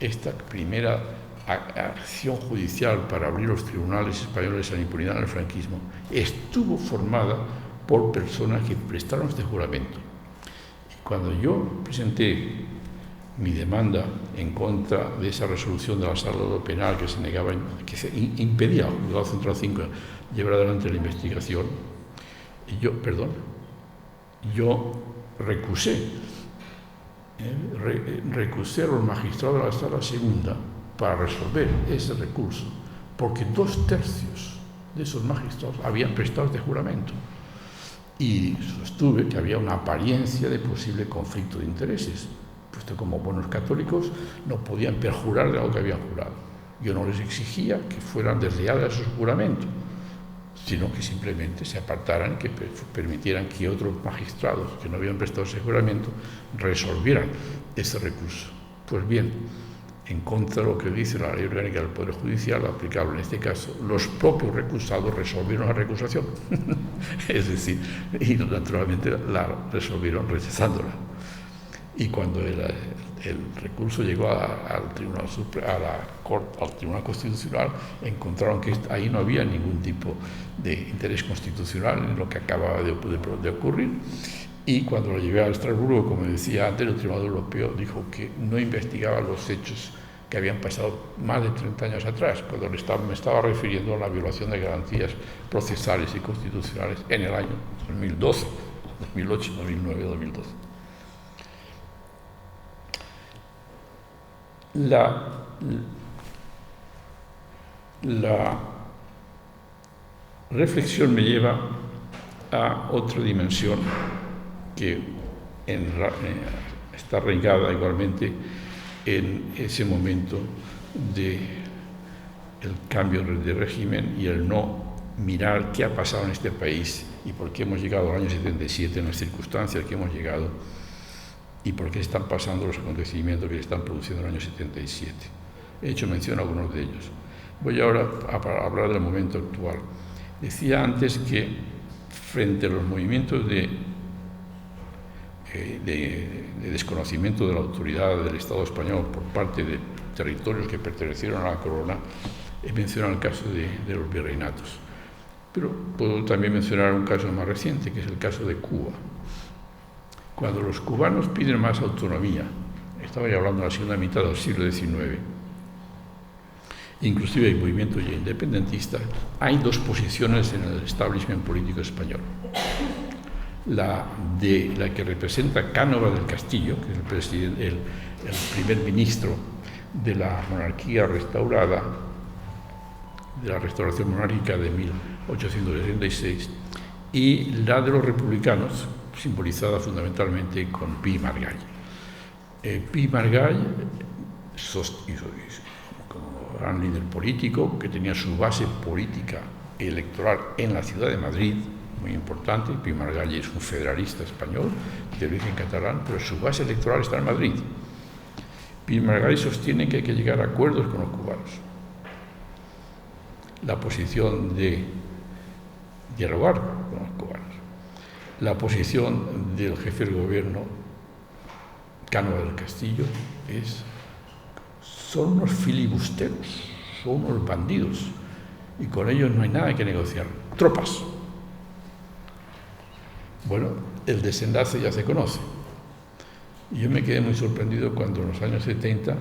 B: esta primera acción judicial para abrir los tribunales españoles a la impunidad en el franquismo, estuvo formada por personas que prestaron este juramento. Cuando yo presenté mi demanda en contra de esa resolución de la Sala de lo Penal que se negaba, que se impedía al Juzgado Central 5 llevar adelante la investigación, yo recusé a los magistrados de la Sala Segunda para resolver ese recurso, porque 2/3 de esos magistrados habían prestado este juramento. Y sostuve que había una apariencia de posible conflicto de intereses, puesto que como buenos católicos no podían perjurar de algo que habían jurado. Yo no les exigía que fueran desleales a sus juramentos, sino que simplemente se apartaran y que permitieran que otros magistrados que no habían prestado ese juramento resolvieran ese recurso. Pues bien, en contra de lo que dice la Ley Orgánica del Poder Judicial, aplicable en este caso, los propios recusados resolvieron la recusación. Es decir, y naturalmente la resolvieron rechazándola. Y cuando el recurso llegó al Tribunal Constitucional, encontraron que ahí no había ningún tipo de interés constitucional en lo que acababa de ocurrir. Y cuando lo llevé a Estrasburgo, como decía antes, el Tribunal Europeo dijo que no investigaba los hechos que habían pasado más de 30 años atrás, cuando me estaba refiriendo a la violación de garantías procesales y constitucionales en el año 2012, 2008, 2009, 2012. La reflexión me lleva a otra dimensión que está arraigada igualmente en ese momento del cambio de régimen y el no mirar qué ha pasado en este país y por qué hemos llegado al año 77 en las circunstancias que hemos llegado y por qué están pasando los acontecimientos que se están produciendo en el año 77. He hecho mención a algunos de ellos. Voy ahora a hablar del momento actual. Decía antes que frente a los movimientos de desconocimiento de la autoridad del Estado español por parte de territorios que pertenecieron a la corona, he mencionado el caso de los virreinatos. Pero puedo también mencionar un caso más reciente, que es el caso de Cuba. Cuando los cubanos piden más autonomía, estaba ya hablando de la segunda mitad del siglo XIX, inclusive hay movimientos ya independentistas, hay dos posiciones en el establishment político español. La que representa Cánovas del Castillo, que es el primer ministro de la monarquía restaurada, de la restauración monárquica de 1876, y la de los republicanos, simbolizada fundamentalmente con Pi Margall. Pi Margall como gran líder político, que tenía su base política y electoral en la ciudad de Madrid, muy importante. Pi i Margall es un federalista español de origen catalán, pero su base electoral está en Madrid. Pi i Margall sostiene que hay que llegar a acuerdos con los cubanos. La posición de dialogar con los cubanos. La posición del jefe del gobierno, Cánovas del Castillo, son unos filibusteros, son unos bandidos, y con ellos no hay nada que negociar. Tropas. Bueno, el desenlace ya se conoce. Y yo me quedé muy sorprendido cuando en los años 70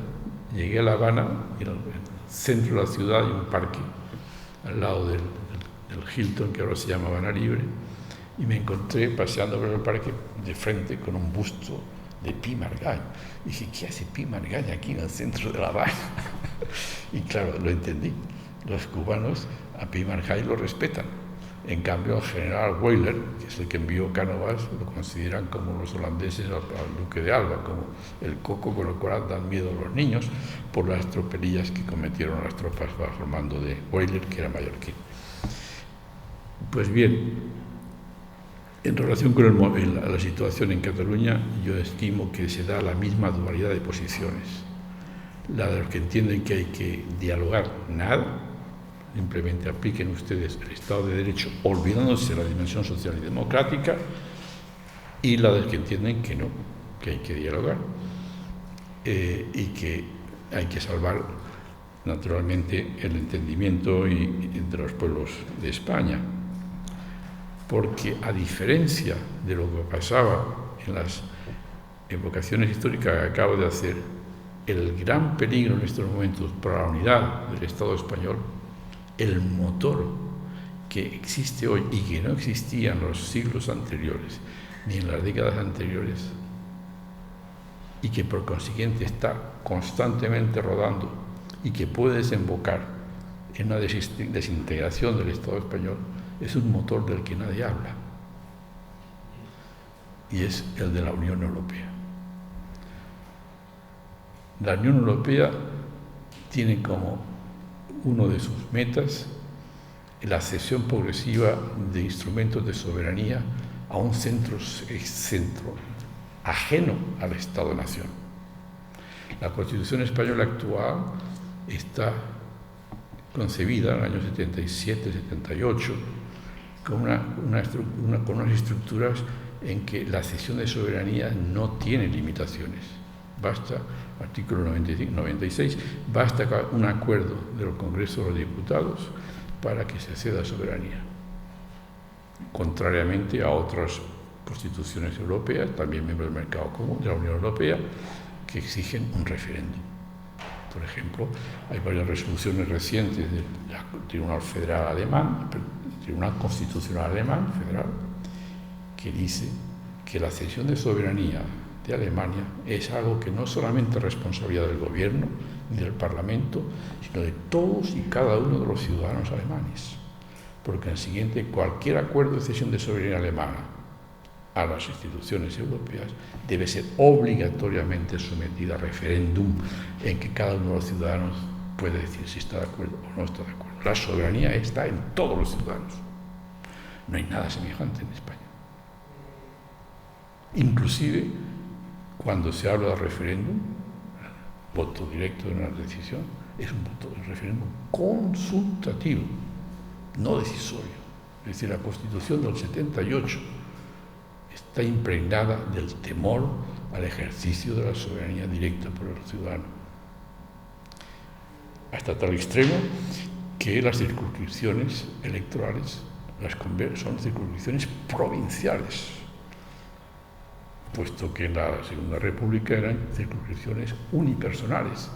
B: llegué a La Habana, y en el centro de la ciudad hay un parque al lado del Hilton, que ahora se llama Habana Libre, y me encontré paseando por el parque de frente con un busto de Pi i Margall. Y dije, ¿qué hace Pi i Margall aquí en el centro de La Habana? Y claro, lo entendí. Los cubanos a Pi i Margall lo respetan. En cambio, el general Weyler, que es el que envió Cánovas, lo consideran como los holandeses al duque de Alba, como el coco con el cual dan miedo a los niños por las tropelías que cometieron las tropas bajo el mando de Weyler, que era mallorquín. Pues bien, en relación con la situación en Cataluña, yo estimo que se da la misma dualidad de posiciones. La de los que entienden que hay que dialogar, nada. Simplemente apliquen ustedes el Estado de Derecho olvidándose de la dimensión social y democrática, y la de los que entienden que no, que hay que dialogar y que hay que salvar naturalmente el entendimiento entre los pueblos de España, porque a diferencia de lo que pasaba en las evocaciones históricas que acabo de hacer, el gran peligro en estos momentos para la unidad del Estado español, el motor que existe hoy y que no existía en los siglos anteriores ni en las décadas anteriores, y que por consiguiente está constantemente rodando y que puede desembocar en una desintegración del Estado español, es un motor del que nadie habla, y es el de la Unión Europea. La Unión Europea tiene como uno de sus metas la cesión progresiva de instrumentos de soberanía a un centro ajeno al Estado-Nación. La Constitución española actual está concebida en el año 77-78 con unas estructuras en que la cesión de soberanía no tiene limitaciones. Basta, artículo 96, basta un acuerdo del Congreso de los Diputados para que se ceda soberanía, contrariamente a otras constituciones europeas, también miembros del mercado común de la Unión Europea, que exigen un referéndum. Por ejemplo, hay varias resoluciones recientes del Tribunal Federal Alemán, el Tribunal Constitucional Alemán Federal, que dice que la cesión de soberanía de Alemania es algo que no solamente es responsabilidad del gobierno ni del Parlamento, sino de todos y cada uno de los ciudadanos alemanes, porque en el siguiente, cualquier acuerdo de cesión de soberanía alemana a las instituciones europeas debe ser obligatoriamente sometida a referéndum en que cada uno de los ciudadanos puede decir si está de acuerdo o no está de acuerdo. La soberanía está en todos los ciudadanos. No hay nada semejante en España. Inclusive, cuando se habla de referéndum, voto directo en una decisión, es un voto de referéndum consultativo, no decisorio. Es decir, la Constitución del 78 está impregnada del temor al ejercicio de la soberanía directa por el ciudadano, hasta tal extremo que las circunscripciones electorales son circunscripciones provinciales, puesto que en la Segunda República eran circunscripciones unipersonales,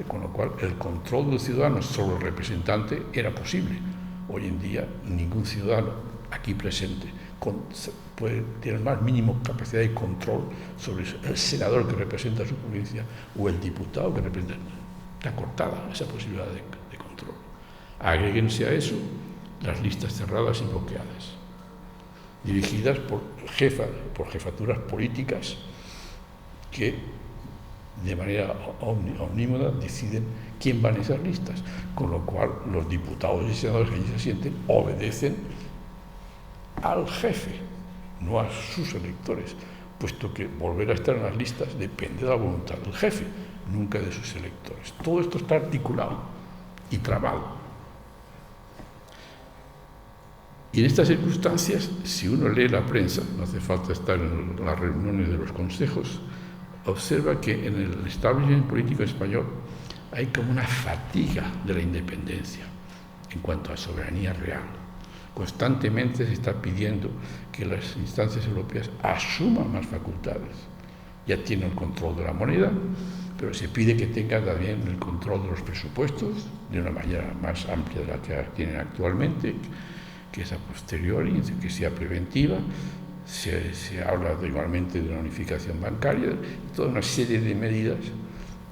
B: con lo cual el control del ciudadano sobre el representante era posible. Hoy en día ningún ciudadano aquí presente tiene más mínimo capacidad de control sobre el senador que representa a su provincia o el diputado que representa. Está cortada esa posibilidad de control. Agréguense a eso las listas cerradas y bloqueadas, dirigidas por jefaturas políticas que de manera omnímoda deciden quién van esas listas, con lo cual los diputados y senadores que allí se sienten obedecen al jefe, no a sus electores, puesto que volver a estar en las listas depende de la voluntad del jefe, nunca de sus electores. Todo esto está articulado y tramado. Y en estas circunstancias, si uno lee la prensa, no hace falta estar en las reuniones de los consejos, observa que en el establishment político español hay como una fatiga de la independencia en cuanto a soberanía real. Constantemente se está pidiendo que las instancias europeas asuman más facultades. Ya tienen el control de la moneda, pero se pide que tengan también el control de los presupuestos de una manera más amplia de la que tienen actualmente, que es a posteriori, que sea preventiva. Se habla igualmente de una unificación bancaria, toda una serie de medidas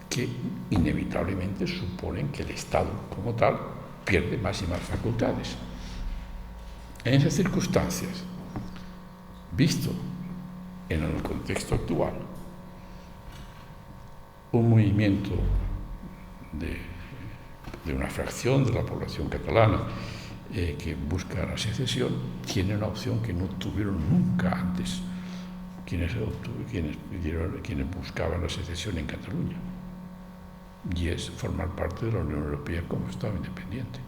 B: que inevitablemente suponen que el Estado como tal pierde más y más facultades. En esas circunstancias, visto en el contexto actual, un movimiento de una fracción de la población catalana que busca la secesión, tiene una opción que no tuvieron nunca antes quienes buscaban la secesión en Cataluña, y es formar parte de la Unión Europea como Estado independiente.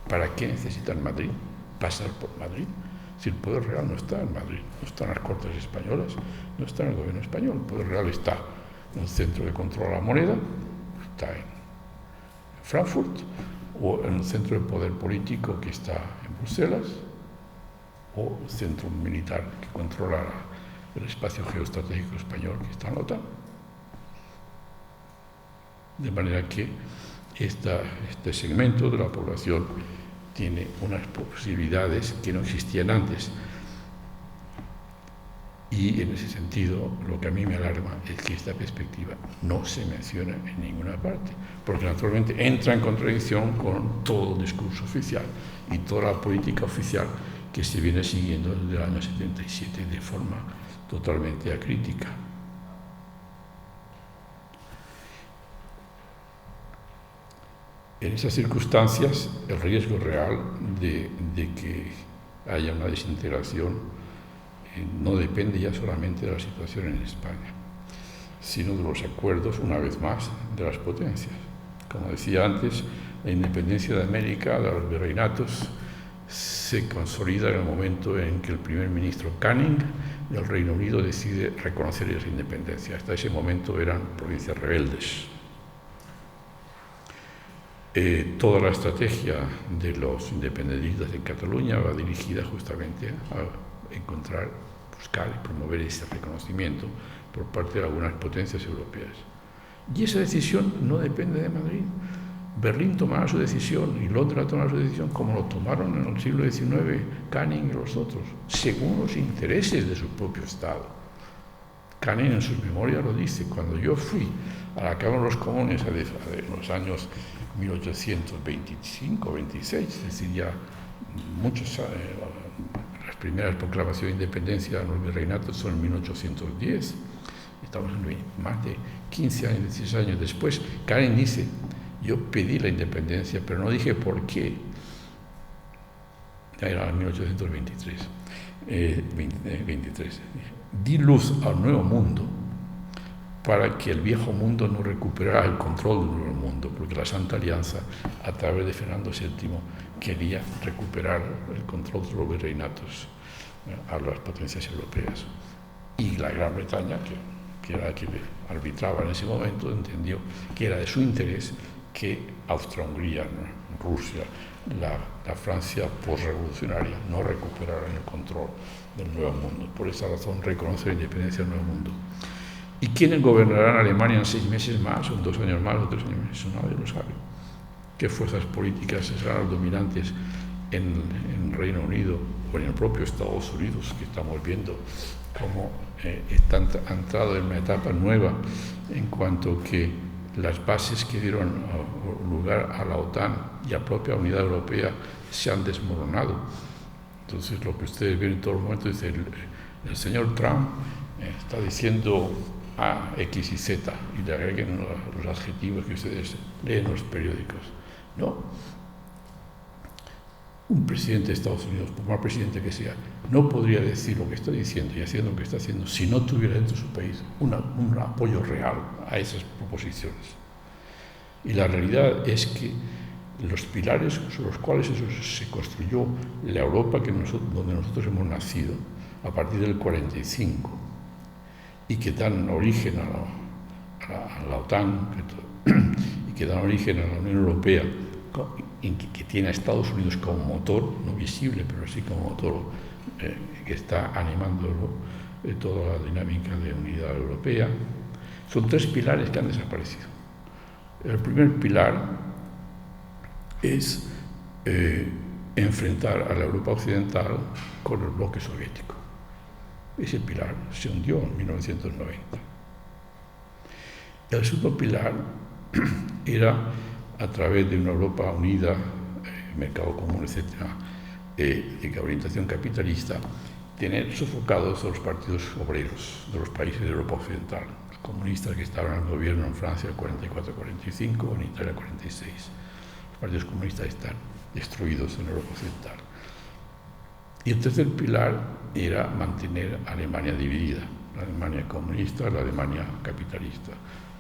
B: ¿Para qué necesitan Madrid? Pasar por Madrid. Si el poder real no está en Madrid, no está en las Cortes españolas, no está en el gobierno español, el poder real está en el centro de control de la moneda, está en Frankfurt, o en el centro de poder político que está en Bruselas, o el centro militar que controla el espacio geoestratégico español que está en la OTAN. De manera que este segmento de la población tiene unas posibilidades que no existían antes. Y en ese sentido, lo que a mí me alarma es que esta perspectiva no se menciona en ninguna parte, porque naturalmente entra en contradicción con todo el discurso oficial y toda la política oficial que se viene siguiendo desde el año 77 de forma totalmente acrítica. En esas circunstancias, el riesgo real de que haya una desintegración no depende ya solamente de la situación en España, sino de los acuerdos, una vez más, de las potencias. Como decía antes, la independencia de América, de los virreinatos, se consolida en el momento en que el primer ministro Canning del Reino Unido decide reconocer esa independencia. Hasta ese momento eran provincias rebeldes. Toda la estrategia de los independentistas en Cataluña va dirigida justamente a encontrar, buscar y promover ese reconocimiento por parte de algunas potencias europeas. Y esa decisión no depende de Madrid. Berlín tomará su decisión y Londres tomará su decisión como lo tomaron en el siglo XIX Canning y los otros, según los intereses de su propio Estado. Canning en sus memorias lo dice: cuando yo fui a la Cámara de los Comunes en los años 1825-26, es decir, ya las primeras proclamaciones de independencia de los virreinatos son en 1810, estamos en más de 15 años, 16 años después. Canning dice: yo pedí la independencia, pero no dije por qué. Ya era en 1823. 23. Di luz al nuevo mundo para que el viejo mundo no recuperara el control del nuevo mundo, porque la Santa Alianza, a través de Fernando VII, quería recuperar el control de los virreinatos a las potencias europeas. Y la Gran Bretaña, que era la que arbitraba en ese momento, entendió que era de su interés que Austria-Hungría, Rusia, la Francia posrevolucionaria no recuperaran el control del Nuevo Mundo. Por esa razón reconoce la independencia del Nuevo Mundo. ¿Y quiénes gobernarán Alemania en 6 meses más, o en 2 años más, o 3 años más? Eso nadie lo sabe. ¿Qué fuerzas políticas serán las dominantes en el Reino Unido o en el propio Estados Unidos, que estamos viendo cómo han entrado en una etapa nueva en cuanto que las bases que dieron lugar a la OTAN y a la propia unidad europea se han desmoronado? Entonces, lo que ustedes ven en todo momento, dice el señor Trump está diciendo A, X y Z y le agreguen los adjetivos que ustedes leen en los periódicos. No. Un presidente de Estados Unidos, por más presidente que sea, no podría decir lo que está diciendo y haciendo lo que está haciendo si no tuviera dentro de su país un apoyo real a esas proposiciones. Y la realidad es que los pilares sobre los cuales eso se construyó la Europa donde nosotros hemos nacido a partir del 45 y que dan origen a la OTAN y que dan origen a la Unión Europea, que tiene a Estados Unidos como motor, no visible, pero sí como motor que está animando toda la dinámica de unidad europea, son tres pilares que han desaparecido. El primer pilar es enfrentar a la Europa occidental con el bloque soviético. Ese pilar se hundió en 1990. El segundo pilar era, a través de una Europa unida, mercado común, etc., de orientación capitalista, tener sofocados a los partidos obreros de los países de Europa occidental, los comunistas que estaban en el gobierno en Francia 44-45 o en Italia 46. Los partidos comunistas están destruidos en Europa occidental. Y el tercer pilar era mantener a Alemania dividida, la Alemania comunista, la Alemania capitalista.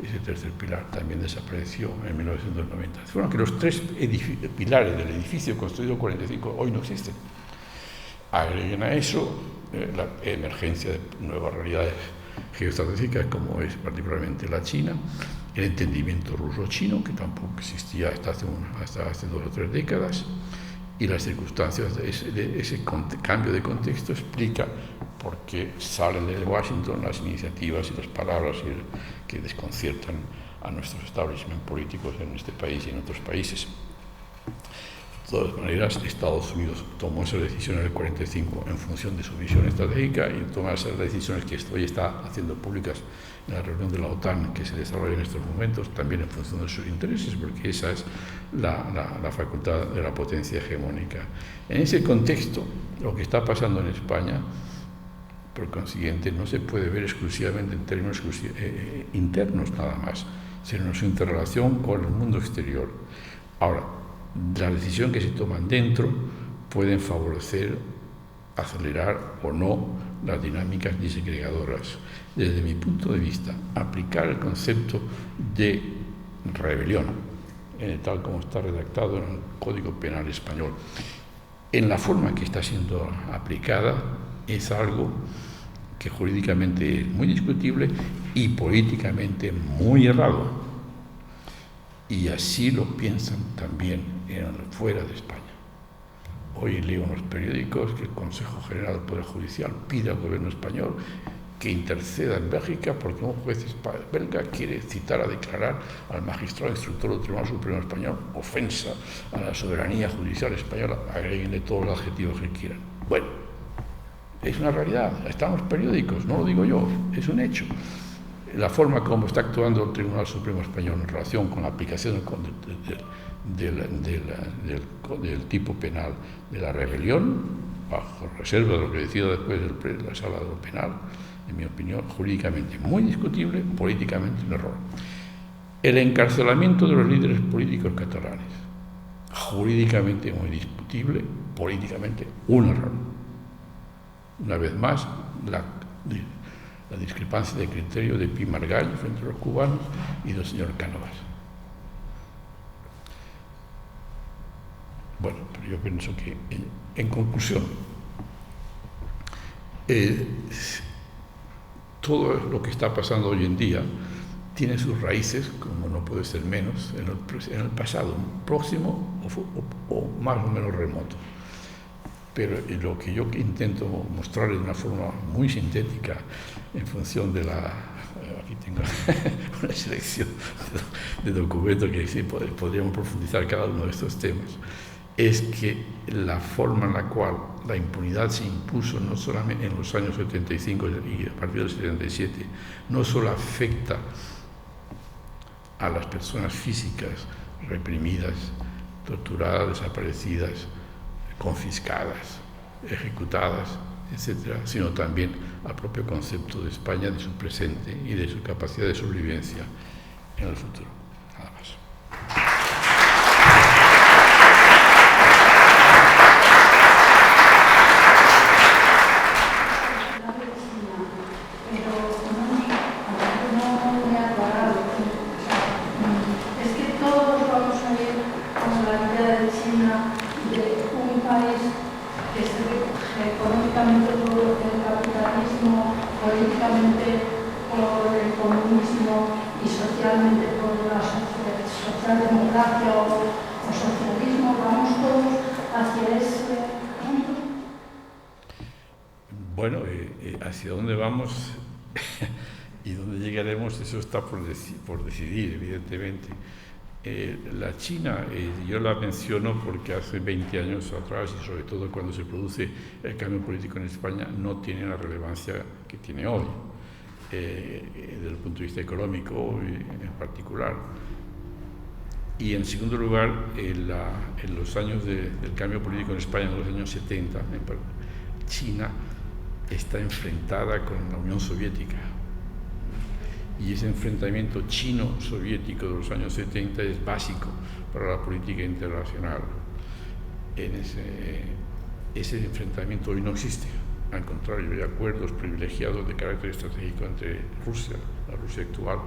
B: Ese tercer pilar también desapareció en 1990. Fueron que los tres pilares del edificio construido en 45 hoy no existen. Agreguen a eso la emergencia de nuevas realidades geoestratégicas, como es particularmente la China, el entendimiento ruso-chino, que tampoco existía hasta hace 2 o 3 décadas, y las circunstancias de ese cambio de contexto explica por qué salen de Washington las iniciativas y las palabras que desconciertan a nuestros establishments políticos en este país y en otros países. De todas maneras, Estados Unidos tomó esa decisión en el 45 en función de su visión estratégica y toma esas decisiones que hoy está haciendo públicas en la reunión de la OTAN que se desarrolla en estos momentos, también en función de sus intereses, porque esa es la facultad de la potencia hegemónica. En ese contexto, lo que está pasando en España, por consiguiente, no se puede ver exclusivamente en términos internos nada más, sino en su interrelación con el mundo exterior. Ahora, la decisión que se toman dentro pueden favorecer, acelerar o no las dinámicas disgregadoras. Desde mi punto de vista, aplicar el concepto de rebelión, tal como está redactado en el Código Penal español, en la forma que está siendo aplicada, es algo que jurídicamente es muy discutible y políticamente muy errado. Y así lo piensan también fuera de España. Hoy leo en los periódicos que el Consejo General del Poder Judicial pide al gobierno español que interceda en Bélgica porque un juez belga quiere citar a declarar al magistrado instructor del Tribunal Supremo Español, ofensa a la soberanía judicial española, agréguenle todos los adjetivos que quieran. Bueno, es una realidad, está en los periódicos, no lo digo yo, es un hecho. La forma como está actuando el Tribunal Supremo Español en relación con la aplicación del tipo penal de la rebelión, bajo reserva de lo que decida después de la sala de lo penal, en mi opinión, jurídicamente muy discutible, políticamente un error. El encarcelamiento de los líderes políticos catalanes, jurídicamente muy discutible, políticamente un error. Una vez más, la discrepancia de criterio de Pi Margall frente a los cubanos y del señor Cánovas. Bueno, pero yo pienso que, en conclusión, todo lo que está pasando hoy en día tiene sus raíces, como no puede ser menos, en el pasado próximo o más o menos remoto. Pero lo que yo intento mostrarles de una forma muy sintética, en función de aquí tengo una selección de documentos que sí podríamos profundizar cada uno de estos temas, es que la forma en la cual la impunidad se impuso no solamente en los años 75 y a partir del 77, no solo afecta a las personas físicas reprimidas, torturadas, desaparecidas, confiscadas, ejecutadas, etcétera, sino también al propio concepto de España, de su presente y de su capacidad de sobrevivencia en el futuro. Nada más.
C: Económicamente por el capitalismo, políticamente por el comunismo y socialmente por la socialdemocracia o socialismo, vamos todos hacia ese punto.
B: Bueno, hacia dónde vamos y dónde llegaremos, eso está por decidir, evidentemente. La China, yo la menciono porque hace 20 años atrás, y sobre todo cuando se produce el cambio político en España, no tiene la relevancia que tiene hoy, desde el punto de vista económico en particular. Y en segundo lugar, en los años del cambio político en España, en los años 70, China está enfrentada con la Unión Soviética. Y ese enfrentamiento chino-soviético de los años 70 es básico para la política internacional. Ese enfrentamiento hoy no existe. Al contrario, hay acuerdos privilegiados de carácter estratégico entre Rusia, la Rusia actual,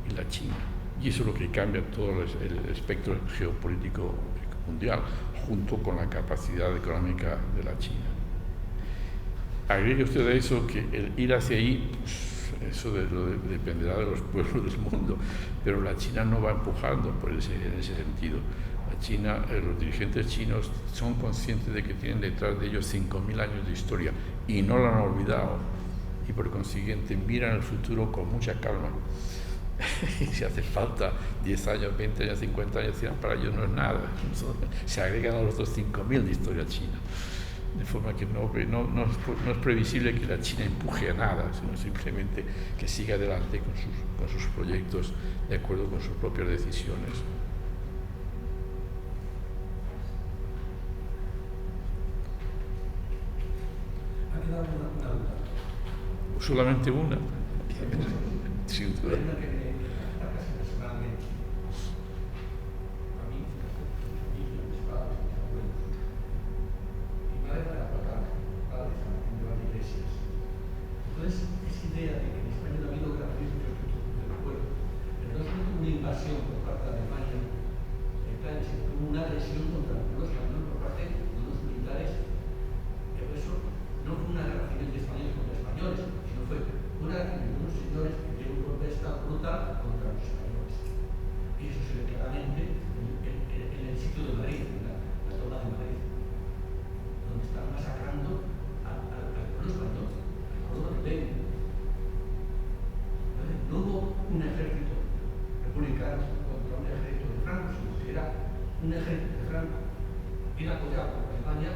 B: y la China. Y eso es lo que cambia todo el espectro geopolítico mundial, junto con la capacidad económica de la China. Agregue usted a eso que el ir hacia ahí, pues, eso dependerá de los pueblos del mundo, pero la China no va empujando en ese sentido. La China, los dirigentes chinos son conscientes de que tienen detrás de ellos 5.000 años de historia y no lo han olvidado, y por consiguiente miran el futuro con mucha calma. Y si hace falta 10 años, 20 años, 50 años, para ellos no es nada. Se agregan a los otros 5.000 de historia china. De forma que no es previsible que la China empuje a nada, sino simplemente que siga adelante con sus proyectos de acuerdo con sus propias decisiones.
D: ¿Ha quedado una duda?
B: Solamente una. Sin duda.
D: Entonces, esa idea de que en España no ha habido gratuismo respecto del acuerdo, pero no solo hubo una invasión por parte de Alemania, sino hubo una agresión contra el pueblo español por parte de unos militares, pero eso no fue una guerra civil de españoles contra españoles, sino fue una guerra civil de unos señores que dieron un golpe de Estado brutal contra los españoles. Y eso se ve claramente en el sitio de Madrid, en la toma de Madrid, donde están masacrando al pueblo español. No hubo un ejército republicano contra un ejército de Franco, sino que era un ejército de Franco, bien apoyado por Alemania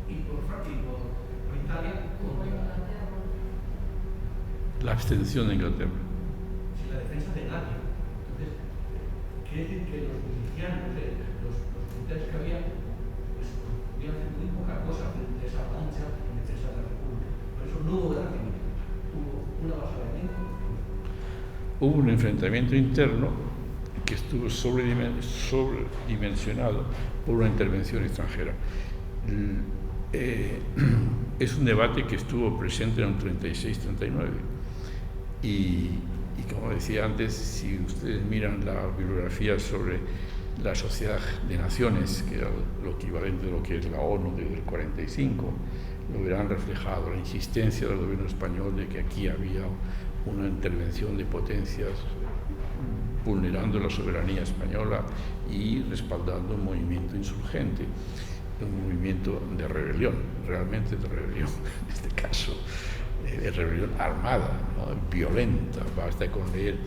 D: y por Italia contra
B: la abstención de Inglaterra.
D: Sí, la defensa de nadie. Entonces, quiere decir que los milicianos, los militares que había, pues podían hacer muy poca cosa frente a esa plancha en defensa de la República. Por eso no hubo guerra civil.
B: Hubo un enfrentamiento interno que estuvo sobredimensionado por una intervención extranjera. Es un debate que estuvo presente en el 36-39 y como decía antes, si ustedes miran la bibliografía sobre la Sociedad de Naciones, que era lo equivalente a lo que es la ONU desde el 45, lo verán reflejado, la insistencia del gobierno español de que aquí había una intervención de potencias vulnerando la soberanía española y respaldando un movimiento insurgente, un movimiento de rebelión, realmente de rebelión, en este caso, de rebelión armada, ¿no? Violenta. Basta con leer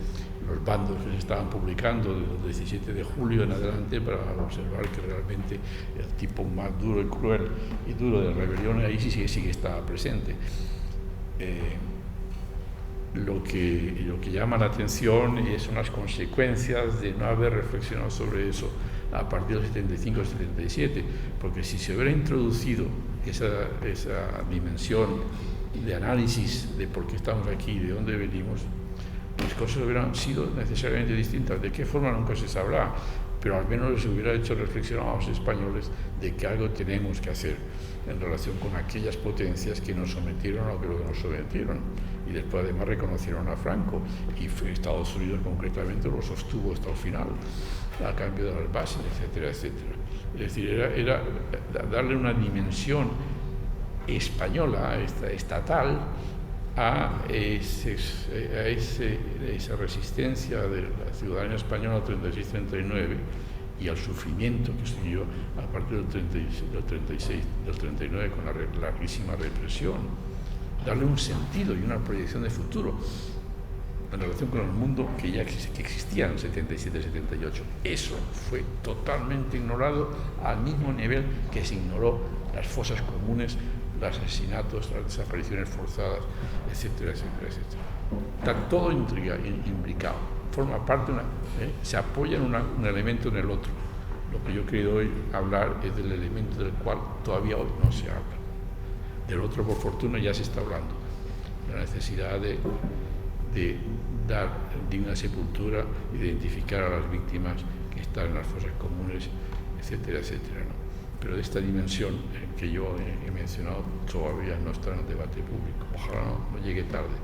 B: los bandos que se estaban publicando desde el 17 de julio en adelante para observar que realmente el tipo más duro y cruel y duro de rebelión ahí sí que estaba presente. Lo que llama la atención son las consecuencias de no haber reflexionado sobre eso a partir del 75-77, porque si se hubiera introducido esa dimensión de análisis de por qué estamos aquí y de dónde venimos, las cosas hubieran sido necesariamente distintas. ¿De qué forma? Nunca se sabrá, pero al menos les hubiera hecho reflexionar a los españoles de que algo tenemos que hacer en relación con aquellas potencias que nos sometieron a lo que nos sometieron, y después además reconocieron a Franco, y Estados Unidos concretamente lo sostuvo hasta el final, a cambio de las bases, etcétera, etcétera. Es decir, era darle una dimensión española, estatal, a esa resistencia de la ciudadanía española al 36-39 y al sufrimiento que siguió a partir del 39 con la larguísima represión. Darle un sentido y una proyección de futuro en relación con el mundo que ya existía en el 77-78. Eso fue totalmente ignorado al mismo nivel que se ignoró las fosas comunes, los asesinatos, las desapariciones forzadas, etcétera, etcétera, etcétera. Está todo imbricado, forma parte, se apoya en un elemento en el otro. Lo que yo he querido hoy hablar es del elemento del cual todavía hoy no se habla. Del otro, por fortuna, ya se está hablando. La necesidad de dar digna sepultura, identificar a las víctimas que están en las fosas comunes, etcétera, etcétera, ¿no? Pero de esta dimensión que yo he mencionado todavía no está en el debate público. Ojalá no llegue tarde.